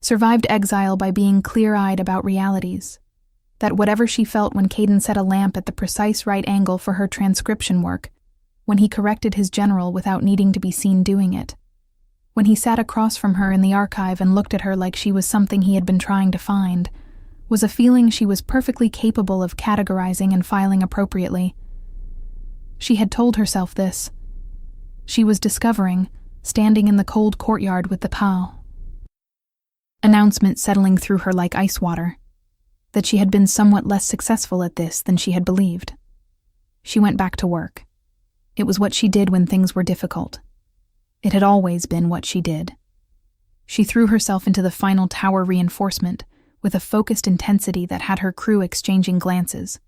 survived exile by being clear-eyed about realities, that whatever she felt when Caden set a lamp at the precise right angle for her transcription work, when he corrected his general without needing to be seen doing it, when he sat across from her in the archive and looked at her like she was something he had been trying to find, was a feeling she was perfectly capable of categorizing and filing appropriately. She had told herself this. She was discovering, standing in the cold courtyard with the POW announcement settling through her like ice water, that she had been somewhat less successful at this than she had believed. She went back to work. It was what she did when things were difficult. It had always been what she did. She threw herself into the final tower reinforcement with a focused intensity that had her crew exchanging glances,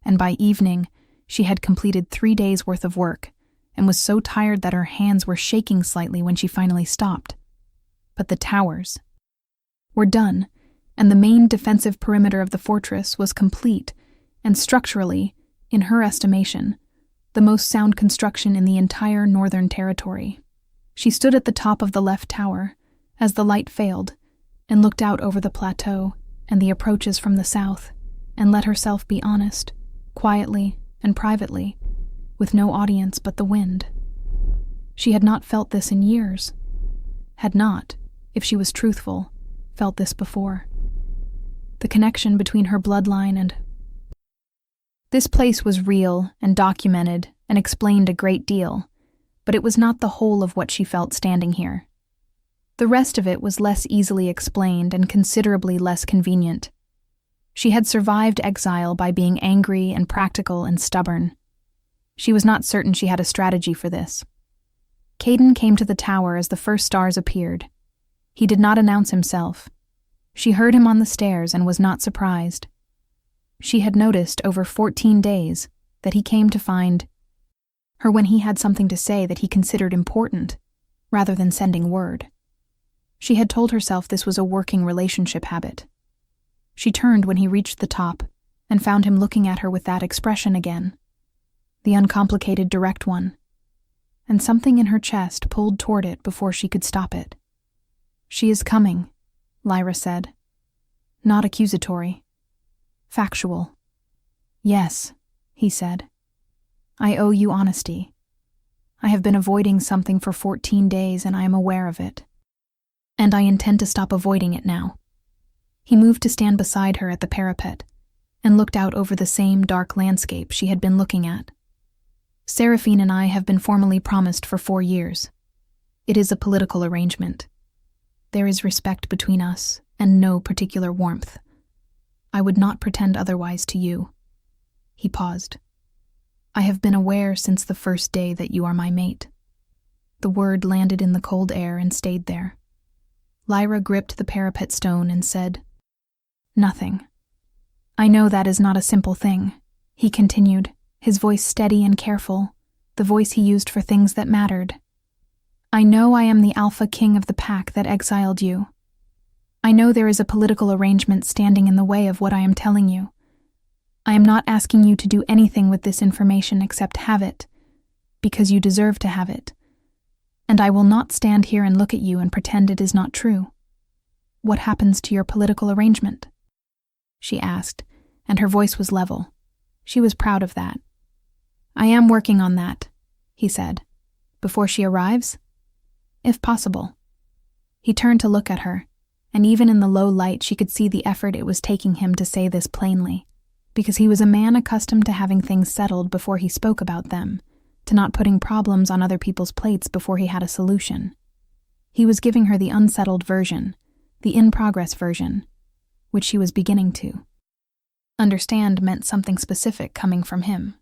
and by evening, she had completed 3 days' worth of work and was so tired that her hands were shaking slightly when she finally stopped. But the towers were done, and the main defensive perimeter of the fortress was complete and structurally, in her estimation, the most sound construction in the entire Northern Territory. She stood at the top of the left tower as the light failed and looked out over the plateau and the approaches from the south and let herself be honest, quietly and privately, with no audience but the wind. She had not felt this in years, had not, if she was truthful, felt this before. The connection between her bloodline and this place was real and documented and explained a great deal, but it was not the whole of what she felt standing here. The rest of it was less easily explained and considerably less convenient. She had survived exile by being angry and practical and stubborn. She was not certain she had a strategy for this. Caden came to the tower as the first stars appeared. He did not announce himself. She heard him on the stairs and was not surprised. She had noticed over 14 days that he came to find her when he had something to say that he considered important, rather than sending word. She had told herself this was a working relationship habit. She turned when he reached the top and found him looking at her with that expression again, the uncomplicated direct one, and something in her chest pulled toward it before she could stop it. "She is coming," Lyra said. Not accusatory. Factual. "Yes," he said. "I owe you honesty. I have been avoiding something for 14 days and I am aware of it. And I intend to stop avoiding it now." He moved to stand beside her at the parapet and looked out over the same dark landscape she had been looking at. "Seraphine and I have been formally promised for 4 years. It is a political arrangement. There is respect between us and no particular warmth. I would not pretend otherwise to you." He paused. "I have been aware since the first day that you are my mate." The word landed in the cold air and stayed there. Lyra gripped the parapet stone and said, "Nothing." "I know that is not a simple thing," he continued, his voice steady and careful, the voice he used for things that mattered. "I know I am the Alpha King of the pack that exiled you. I know there is a political arrangement standing in the way of what I am telling you. I am not asking you to do anything with this information except have it, because you deserve to have it. And I will not stand here and look at you and pretend it is not true. What happens to your political arrangement?" she asked, and her voice was level. She was proud of that. "I am working on that," he said. "Before she arrives? If possible." He turned to look at her, and even in the low light she could see the effort it was taking him to say this plainly, because he was a man accustomed to having things settled before he spoke about them, to not putting problems on other people's plates before he had a solution. He was giving her the unsettled version, the in-progress version, which she was beginning to understand meant something specific coming from him.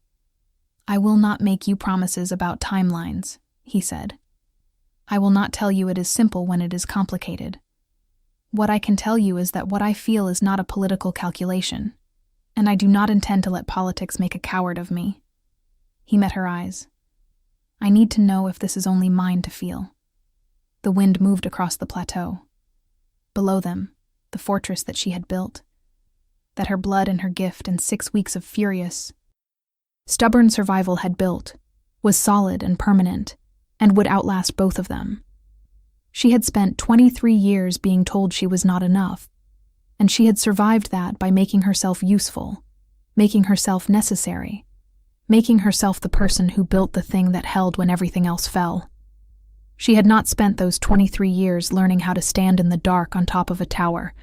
"I will not make you promises about timelines," he said. "I will not tell you it is simple when it is complicated. What I can tell you is that what I feel is not a political calculation, and I do not intend to let politics make a coward of me." He met her eyes. "I need to know if this is only mine to feel." The wind moved across the plateau. Below them, the fortress that she had built, that her blood and her gift and 6 weeks of furious, stubborn survival had built, was solid and permanent, and would outlast both of them. She had spent 23 years being told she was not enough, and she had survived that by making herself useful, making herself necessary, making herself the person who built the thing that held when everything else fell. She had not spent those 23 years learning how to stand in the dark on top of a tower,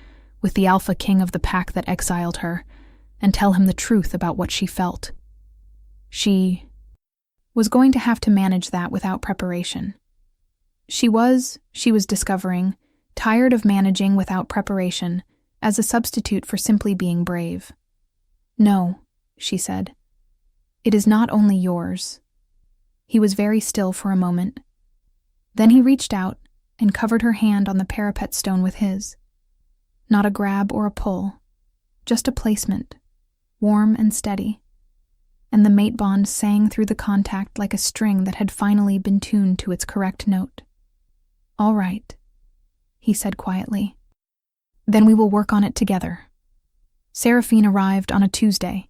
with the Alpha King of the pack that exiled her, and tell him the truth about what she felt. She was going to have to manage that without preparation. She was discovering, tired of managing without preparation as a substitute for simply being brave. "No," she said. "It is not only yours." He was very still for a moment. Then he reached out and covered her hand on the parapet stone with his. Not a grab or a pull, just a placement, warm and steady. And the mate bond sang through the contact like a string that had finally been tuned to its correct note. "All right," he said quietly. "Then we will work on it together." Seraphine arrived on a Tuesday,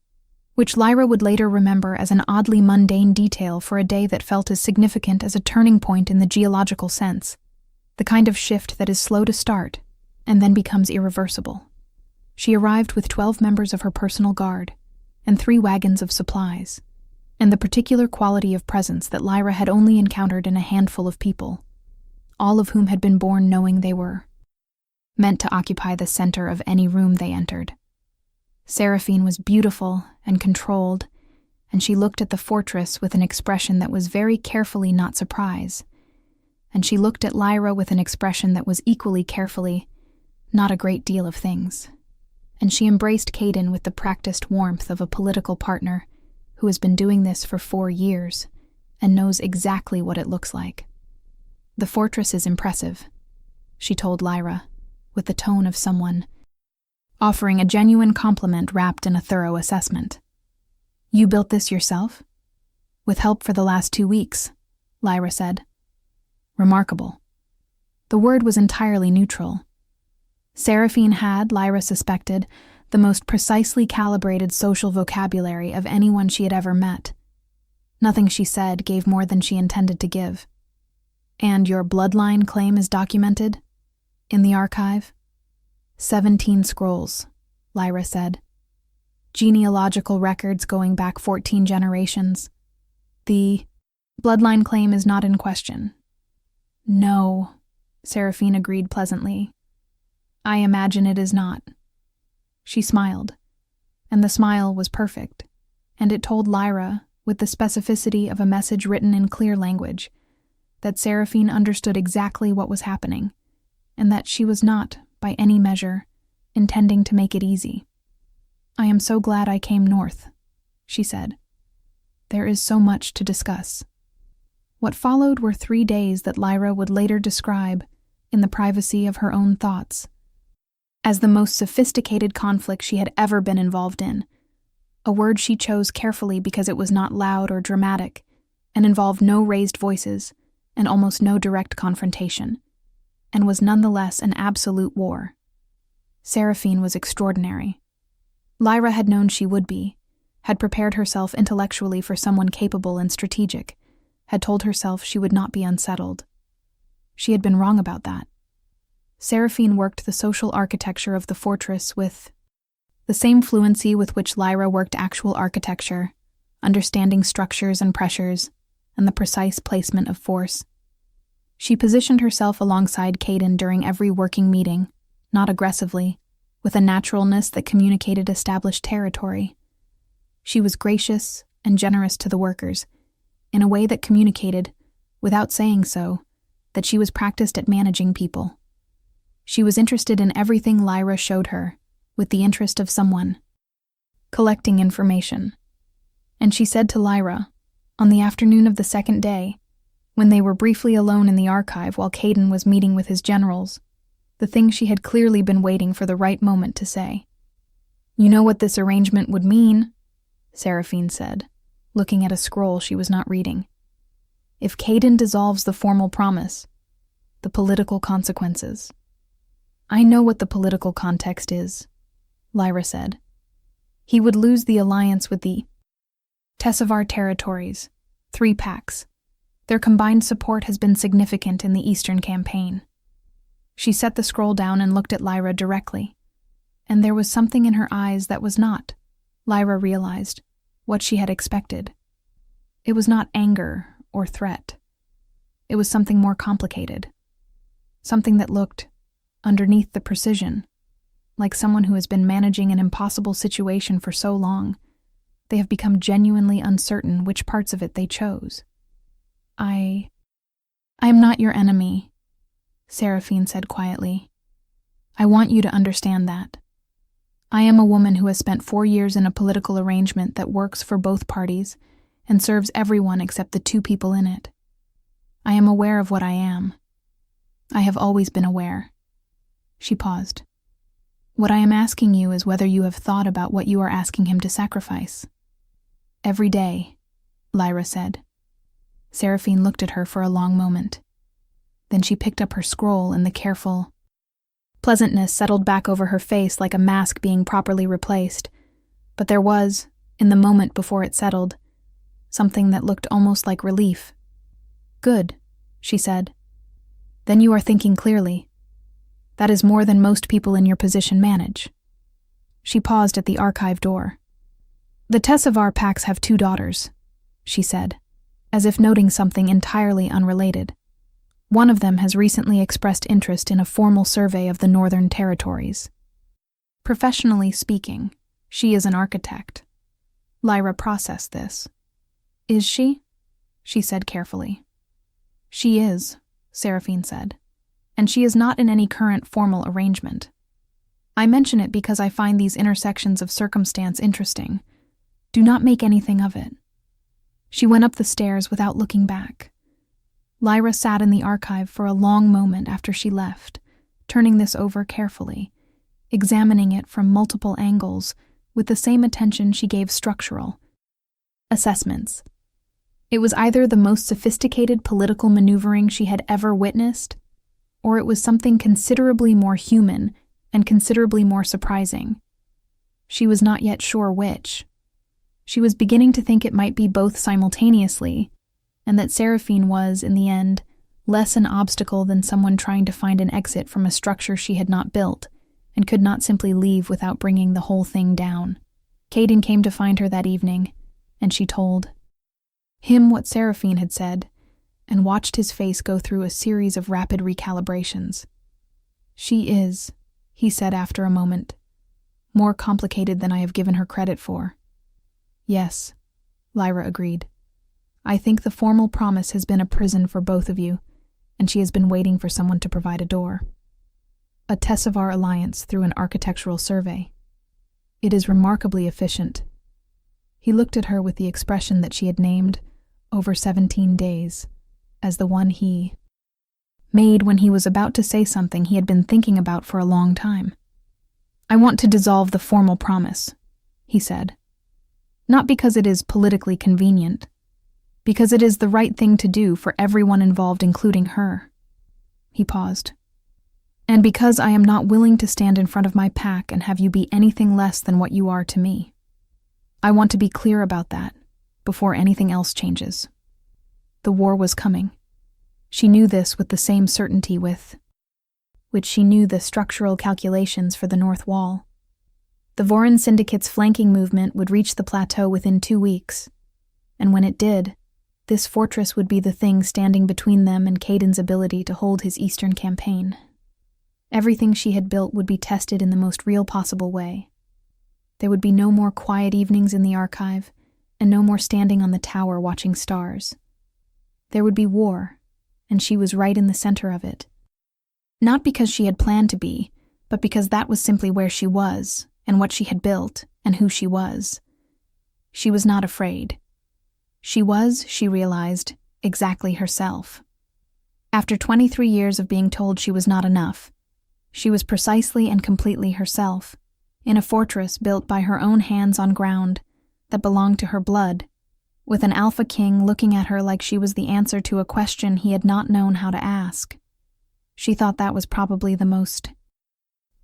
which Lyra would later remember as an oddly mundane detail for a day that felt as significant as a turning point in the geological sense, the kind of shift that is slow to start and then becomes irreversible. She arrived with 12 members of her personal guard and 3 wagons of supplies, and the particular quality of presence that Lyra had only encountered in a handful of people, all of whom had been born knowing they were meant to occupy the center of any room they entered. Seraphine was beautiful and controlled, and she looked at the fortress with an expression that was very carefully not surprise, and she looked at Lyra with an expression that was equally carefully not a great deal of things, and she embraced Caden with the practiced warmth of a political partner who has been doing this for 4 years and knows exactly what it looks like. "The fortress is impressive," she told Lyra, with the tone of someone offering a genuine compliment wrapped in a thorough assessment. "You built this yourself?" "With help for the last 2 weeks," Lyra said. "Remarkable." The word was entirely neutral. Seraphine had, Lyra suspected, the most precisely calibrated social vocabulary of anyone she had ever met. Nothing she said gave more than she intended to give. "And your bloodline claim is documented? In the archive?" 17 scrolls, Lyra said. "Genealogical records going back 14 generations. The bloodline claim is not in question." "No," Seraphine agreed pleasantly. "I imagine it is not." She smiled, and the smile was perfect, and it told Lyra, with the specificity of a message written in clear language, that Seraphine understood exactly what was happening, and that she was not, by any measure, intending to make it easy. "I am so glad I came north," she said. "There is so much to discuss." What followed were 3 days that Lyra would later describe, in the privacy of her own thoughts, as the most sophisticated conflict she had ever been involved in, a word she chose carefully because it was not loud or dramatic, and involved no raised voices and almost no direct confrontation, and was nonetheless an absolute war. Seraphine was extraordinary. Lyra had known she would be, had prepared herself intellectually for someone capable and strategic, had told herself she would not be unsettled. She had been wrong about that. Seraphine worked the social architecture of the fortress with the same fluency with which Lyra worked actual architecture, understanding structures and pressures, and the precise placement of force. She positioned herself alongside Caden during every working meeting, not aggressively, with a naturalness that communicated established territory. She was gracious and generous to the workers, in a way that communicated, without saying so, that she was practiced at managing people. She was interested in everything Lyra showed her, with the interest of someone, collecting information. And she said to Lyra, on the afternoon of the second day, when they were briefly alone in the archive while Caden was meeting with his generals, the thing she had clearly been waiting for the right moment to say. "You know what this arrangement would mean," Seraphine said, looking at a scroll she was not reading. "If Caden dissolves the formal promise, the political consequences." "I know what the political context is," Lyra said. "He would lose the alliance with the Tessevar territories, 3 packs. Their combined support has been significant in the Eastern campaign." She set the scroll down and looked at Lyra directly, and there was something in her eyes that was not, Lyra realized, what she had expected. It was not anger or threat. It was something more complicated. Something that looked, underneath the precision, like someone who has been managing an impossible situation for so long, they have become genuinely uncertain which parts of it they chose. I am not your enemy," Seraphine said quietly. "I want you to understand that. I am a woman who has spent 4 years in a political arrangement that works for both parties and serves everyone except the 2 people in it. I am aware of what I am. I have always been aware." She paused. "What I am asking you is whether you have thought about what you are asking him to sacrifice." "Every day," Lyra said. Seraphine looked at her for a long moment. Then she picked up her scroll and the careful pleasantness settled back over her face like a mask being properly replaced. But there was, in the moment before it settled, something that looked almost like relief. "Good," she said. "Then you are thinking clearly. That is more than most people in your position manage." She paused at the archive door. "The Tessevar packs have 2 daughters," she said, as if noting something entirely unrelated. "One of them has recently expressed interest in a formal survey of the Northern Territories. Professionally speaking, she is an architect." Lyra processed this. "Is she?" she said carefully. "She is," Seraphine said, "and she is not in any current formal arrangement. I mention it because I find these intersections of circumstance interesting. Do not make anything of it." She went up the stairs without looking back. Lyra sat in the archive for a long moment after she left, turning this over carefully, examining it from multiple angles with the same attention she gave structural assessments. It was either the most sophisticated political maneuvering she had ever witnessed, or it was something considerably more human and considerably more surprising. She was not yet sure which. She was beginning to think it might be both simultaneously, and that Seraphine was, in the end, less an obstacle than someone trying to find an exit from a structure she had not built and could not simply leave without bringing the whole thing down. Caden came to find her that evening, and she told him what Seraphine had said, and watched his face go through a series of rapid recalibrations. "She is," he said after a moment, "more complicated than I have given her credit for." "Yes," Lyra agreed. "I think the formal promise has been a prison for both of you, and she has been waiting for someone to provide a door. A Tessevar alliance through an architectural survey. It is remarkably efficient." He looked at her with the expression that she had named, "over 17 days." as the one he made when he was about to say something he had been thinking about for a long time. "I want to dissolve the formal promise," he said. "Not because it is politically convenient, because it is the right thing to do for everyone involved, including her." He paused. "And because I am not willing to stand in front of my pack and have you be anything less than what you are to me. I want to be clear about that before anything else changes." The war was coming. She knew this with the same certainty with which she knew the structural calculations for the North Wall. The Vorin Syndicate's flanking movement would reach the plateau within 2 weeks, and when it did, this fortress would be the thing standing between them and Caden's ability to hold his eastern campaign. Everything she had built would be tested in the most real possible way. There would be no more quiet evenings in the archive, and no more standing on the tower watching stars. There would be war, and she was right in the center of it. Not because she had planned to be, but because that was simply where she was, and what she had built, and who she was. She was not afraid. She was, she realized, exactly herself. After 23 years of being told she was not enough, she was precisely and completely herself, in a fortress built by her own hands on ground that belonged to her blood, with an Alpha King looking at her like she was the answer to a question he had not known how to ask. She thought that was probably the most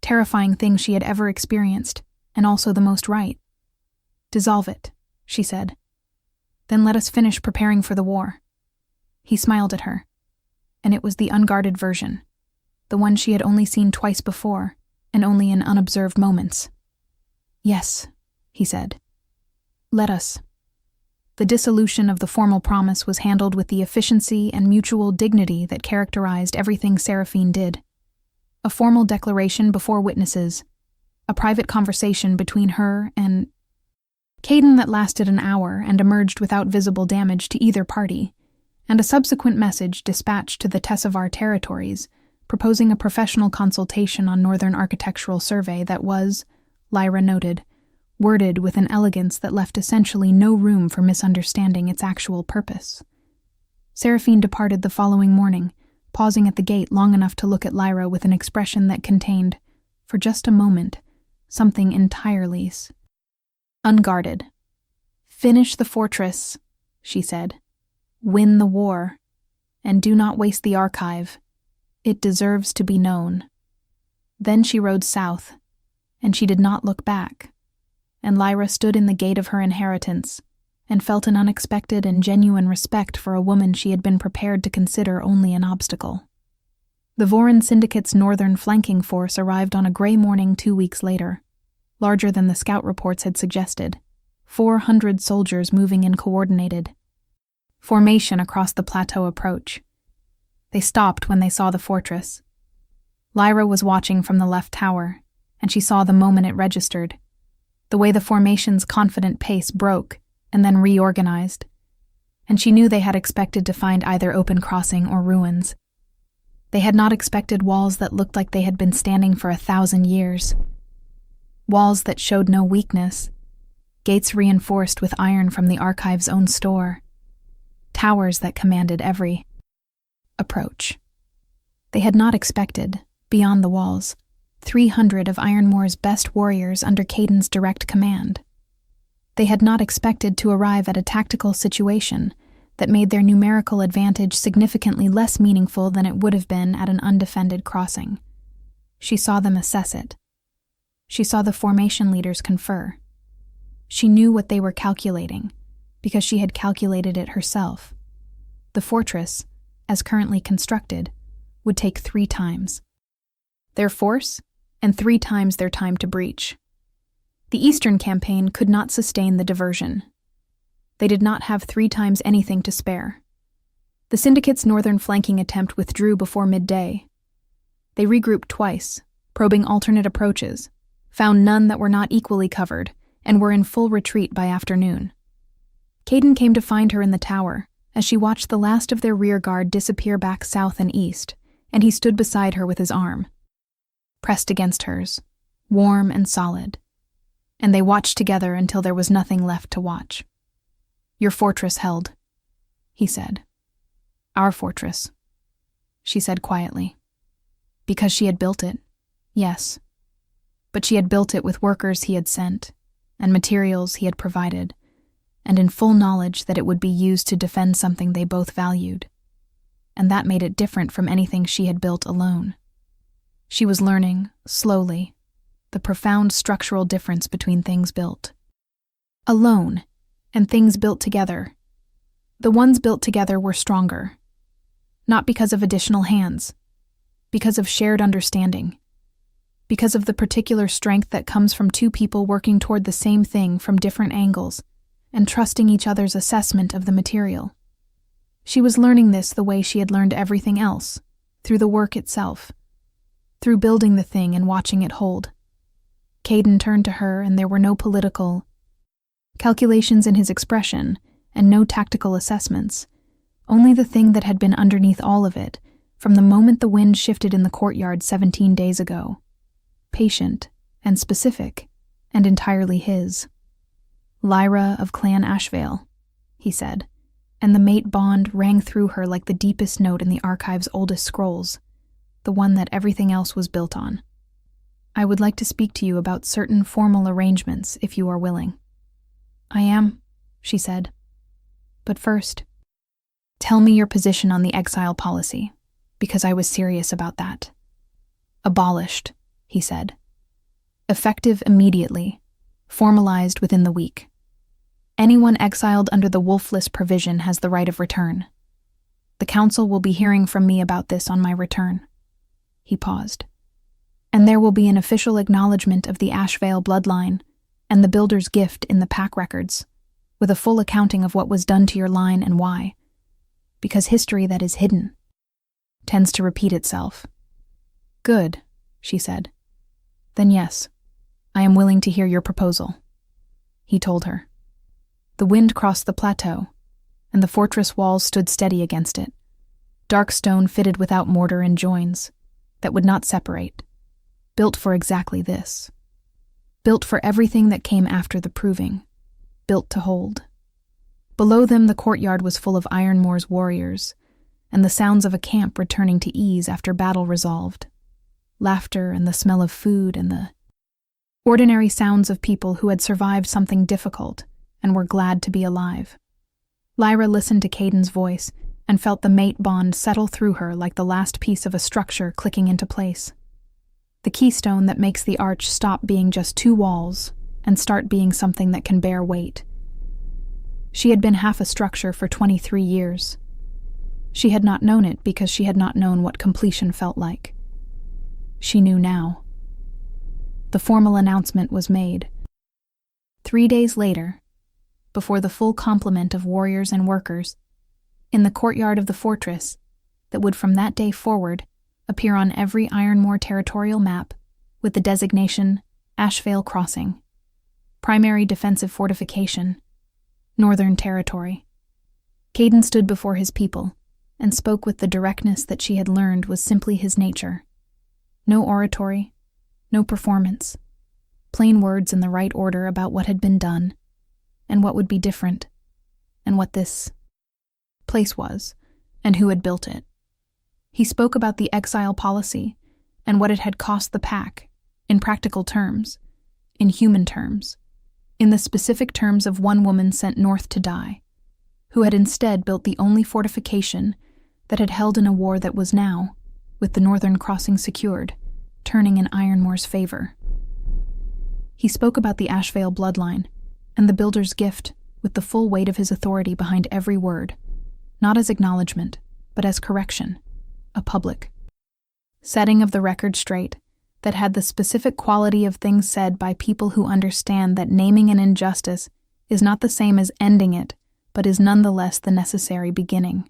terrifying thing she had ever experienced, and also the most right. "Dissolve it," she said. "Then let us finish preparing for the war." He smiled at her, and it was the unguarded version, the one she had only seen twice before, and only in unobserved moments. "Yes," he said. "Let us." The dissolution of the formal promise was handled with the efficiency and mutual dignity that characterized everything Seraphine did. A formal declaration before witnesses, a private conversation between her and Caden that lasted an hour and emerged without visible damage to either party, and a subsequent message dispatched to the Tessevar territories proposing a professional consultation on Northern Architectural Survey that was, Lyra noted, worded with an elegance that left essentially no room for misunderstanding its actual purpose. Seraphine departed the following morning, pausing at the gate long enough to look at Lyra with an expression that contained, for just a moment, something entirely unguarded. "Finish the fortress," she said. "Win the war. And do not waste the archive. It deserves to be known." Then she rode south, and she did not look back. And Lyra stood in the gate of her inheritance and felt an unexpected and genuine respect for a woman she had been prepared to consider only an obstacle. The Vorin Syndicate's northern flanking force arrived on a gray morning 2 weeks later, larger than the scout reports had suggested, 400 soldiers moving in coordinated formation across the plateau approach. They stopped when they saw the fortress. Lyra was watching from the left tower, and she saw the moment it registered, the way the formation's confident pace broke and then reorganized, and she knew they had expected to find either open crossing or ruins. They had not expected walls that looked like they had been standing for 1,000 years. Walls that showed no weakness, gates reinforced with iron from the archive's own store, towers that commanded every approach. They had not expected, beyond the walls, 300 of Ironmore's best warriors under Caden's direct command. They had not expected to arrive at a tactical situation that made their numerical advantage significantly less meaningful than it would have been at an undefended crossing. She saw them assess it. She saw the formation leaders confer. She knew what they were calculating, because she had calculated it herself. The fortress, as currently constructed, would take 3 times their force and 3 times their time to breach. The Eastern campaign could not sustain the diversion. They did not have 3 times anything to spare. The Syndicate's northern flanking attempt withdrew before midday. They regrouped twice, probing alternate approaches, found none that were not equally covered, and were in full retreat by afternoon. Caden came to find her in the tower, as she watched the last of their rear guard disappear back south and east, and he stood beside her with his arm pressed against hers, warm and solid, and they watched together until there was nothing left to watch. "Your fortress held," he said. Our fortress, she said quietly. Because she had built it, yes. But she had built it with workers he had sent, and materials he had provided, and in full knowledge that it would be used to defend something they both valued. And that made it different from anything she had built alone. She was learning, slowly, the profound structural difference between things built alone and things built together. The ones built together were stronger, not because of additional hands, because of shared understanding, because of the particular strength that comes from two people working toward the same thing from different angles and trusting each other's assessment of the material. She was learning this the way she had learned everything else, through the work itself, through building the thing and watching it hold. Caden turned to her, and there were no political calculations in his expression and no tactical assessments, only the thing that had been underneath all of it from the moment the wind shifted in the courtyard 17 days ago. Patient and specific and entirely his. Lyra of Clan Ashvale, he said, and the mate bond rang through her like the deepest note in the archive's oldest scrolls, the one that everything else was built on. I would like to speak to you about certain formal arrangements, if you are willing. I am, she said. But first, tell me your position on the exile policy, because I was serious about that. Abolished, he said. Effective immediately, formalized within the week. Anyone exiled under the wolfless provision has the right of return. The council will be hearing from me about this on my return. He paused. And there will be an official acknowledgement of the Ashvale bloodline and the builder's gift in the pack records, with a full accounting of what was done to your line and why. Because history that is hidden tends to repeat itself. Good, she said. Then yes, I am willing to hear your proposal. He told her. The wind crossed the plateau, and the fortress walls stood steady against it, dark stone fitted without mortar and joins, that would not separate, built for exactly this. Built for everything that came after the proving, built to hold. Below them the courtyard was full of Ironmore's warriors, and the sounds of a camp returning to ease after battle resolved. Laughter and the smell of food and the ordinary sounds of people who had survived something difficult and were glad to be alive. Lyra listened to Caden's voice and felt the mate bond settle through her like the last piece of a structure clicking into place. The keystone that makes the arch stop being just two walls and start being something that can bear weight. She had been half a structure for 23 years. She had not known it because she had not known what completion felt like. She knew now. The formal announcement was made. 3 days later, before the full complement of warriors and workers, in the courtyard of the fortress that would from that day forward appear on every Ironmore territorial map with the designation Ashvale Crossing, Primary Defensive Fortification, Northern Territory. Caden stood before his people and spoke with the directness that she had learned was simply his nature. No oratory, no performance, plain words in the right order about what had been done, and what would be different, and what this place was, and who had built it. He spoke about the exile policy and what it had cost the pack, in practical terms, in human terms, in the specific terms of one woman sent north to die, who had instead built the only fortification that had held in a war that was now, with the northern crossing secured, turning in Ironmore's favor. He spoke about the Ashvale bloodline and the builder's gift with the full weight of his authority behind every word, not as acknowledgement, but as correction, a public setting of the record straight that had the specific quality of things said by people who understand that naming an injustice is not the same as ending it, but is nonetheless the necessary beginning.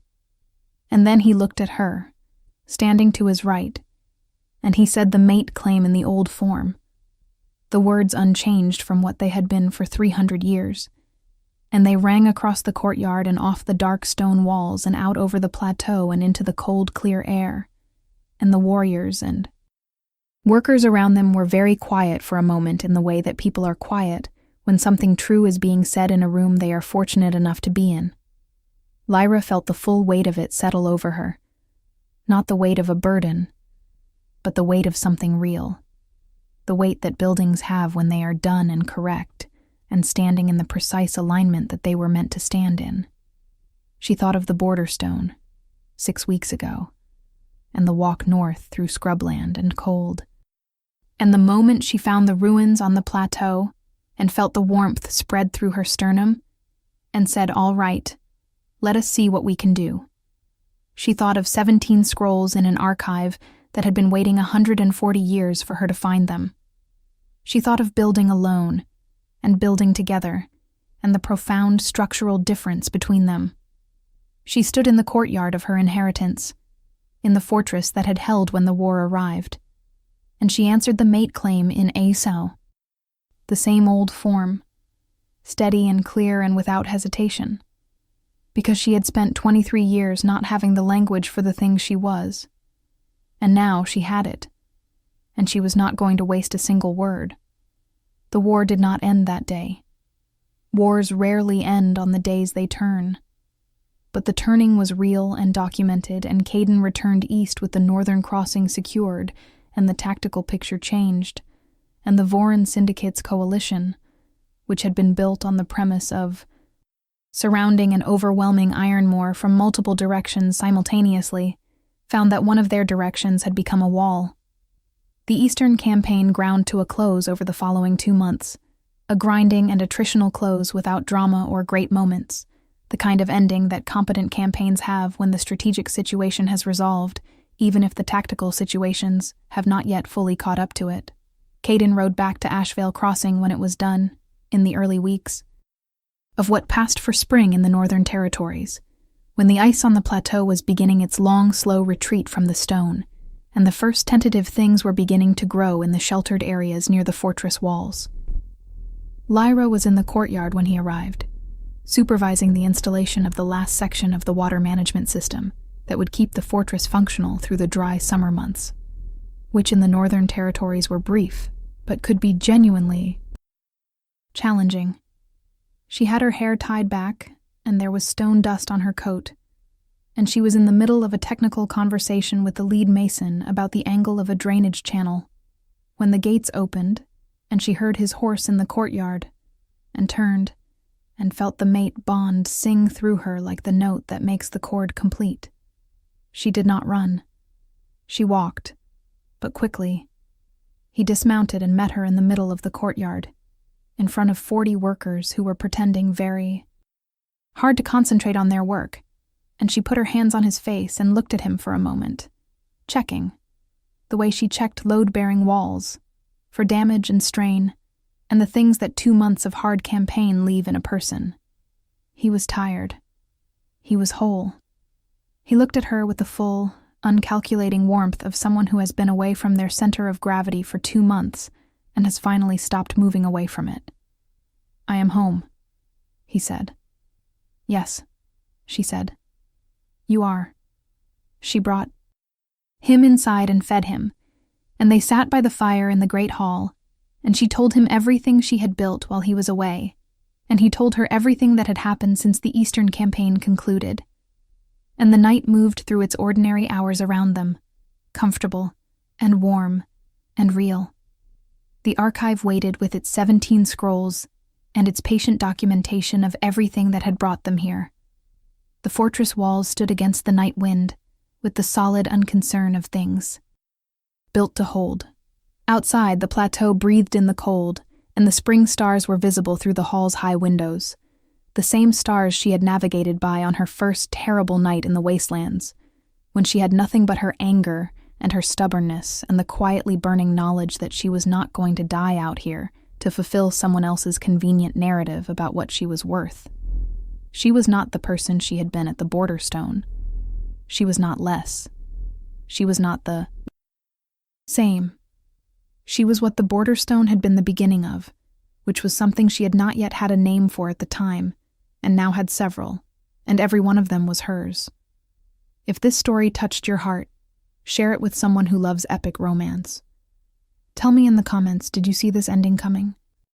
And then he looked at her, standing to his right, and he said the mate claim in the old form, the words unchanged from what they had been for 300 years, and they rang across the courtyard and off the dark stone walls and out over the plateau and into the cold, clear air, and the warriors and workers around them were very quiet for a moment in the way that people are quiet when something true is being said in a room they are fortunate enough to be in. Lyra felt the full weight of it settle over her. Not the weight of a burden, but the weight of something real. The weight that buildings have when they are done and correct, and standing in the precise alignment that they were meant to stand in. She thought of the border stone, 6 weeks ago, and the walk north through scrubland and cold. And the moment she found the ruins on the plateau and felt the warmth spread through her sternum, and said, "All right, let us see what we can do." She thought of 17 scrolls in an archive that had been waiting 140 years for her to find them. She thought of building alone and building together, and the profound structural difference between them. She stood in the courtyard of her inheritance, in the fortress that had held when the war arrived, and she answered the mate claim in Exile. The same old form, steady and clear and without hesitation, because she had spent 23 years not having the language for the thing she was. And now she had it, and she was not going to waste a single word. The war did not end that day. Wars rarely end on the days they turn. But the turning was real and documented, and Caden returned east with the northern crossing secured, and the tactical picture changed, and the Voran Syndicate's coalition, which had been built on the premise of surrounding and overwhelming Ironmoor from multiple directions simultaneously, found that one of their directions had become a wall. The Eastern campaign ground to a close over the following 2 months, a grinding and attritional close without drama or great moments, the kind of ending that competent campaigns have when the strategic situation has resolved, even if the tactical situations have not yet fully caught up to it. Caden rode back to Ashvale Crossing when it was done, in the early weeks of what passed for spring in the Northern Territories, when the ice on the plateau was beginning its long, slow retreat from the stone, and the first tentative things were beginning to grow in the sheltered areas near the fortress walls. Lyra was in the courtyard when he arrived, supervising the installation of the last section of the water management system that would keep the fortress functional through the dry summer months, which in the Northern Territories were brief, but could be genuinely challenging. She had her hair tied back, and there was stone dust on her coat, and she was in the middle of a technical conversation with the lead mason about the angle of a drainage channel, when the gates opened, and she heard his horse in the courtyard, and turned, and felt the mate bond sing through her like the note that makes the chord complete. She did not run. She walked, but quickly. He dismounted and met her in the middle of the courtyard, in front of 40 workers who were pretending very hard to concentrate on their work, and she put her hands on his face and looked at him for a moment, checking, the way she checked load-bearing walls, for damage and strain, and the things that 2 months of hard campaign leave in a person. He was tired. He was whole. He looked at her with the full, uncalculating warmth of someone who has been away from their center of gravity for 2 months and has finally stopped moving away from it. "I am home," he said. "Yes," she said. "You are." She brought him inside and fed him, and they sat by the fire in the great hall, and she told him everything she had built while he was away, and he told her everything that had happened since the Eastern campaign concluded. And the night moved through its ordinary hours around them, comfortable and warm and real. The archive waited with its 17 scrolls and its patient documentation of everything that had brought them here. The fortress walls stood against the night wind, with the solid unconcern of things built to hold. Outside, the plateau breathed in the cold, and the spring stars were visible through the hall's high windows, the same stars she had navigated by on her first terrible night in the Wastelands, when she had nothing but her anger and her stubbornness and the quietly burning knowledge that she was not going to die out here to fulfill someone else's convenient narrative about what she was worth. She was not the person she had been at the border stone. She was not less. She was not the same. She was what the border stone had been the beginning of, which was something she had not yet had a name for at the time, and now had several, and every one of them was hers. If this story touched your heart, share it with someone who loves epic romance. Tell me in the comments, did you see this ending coming?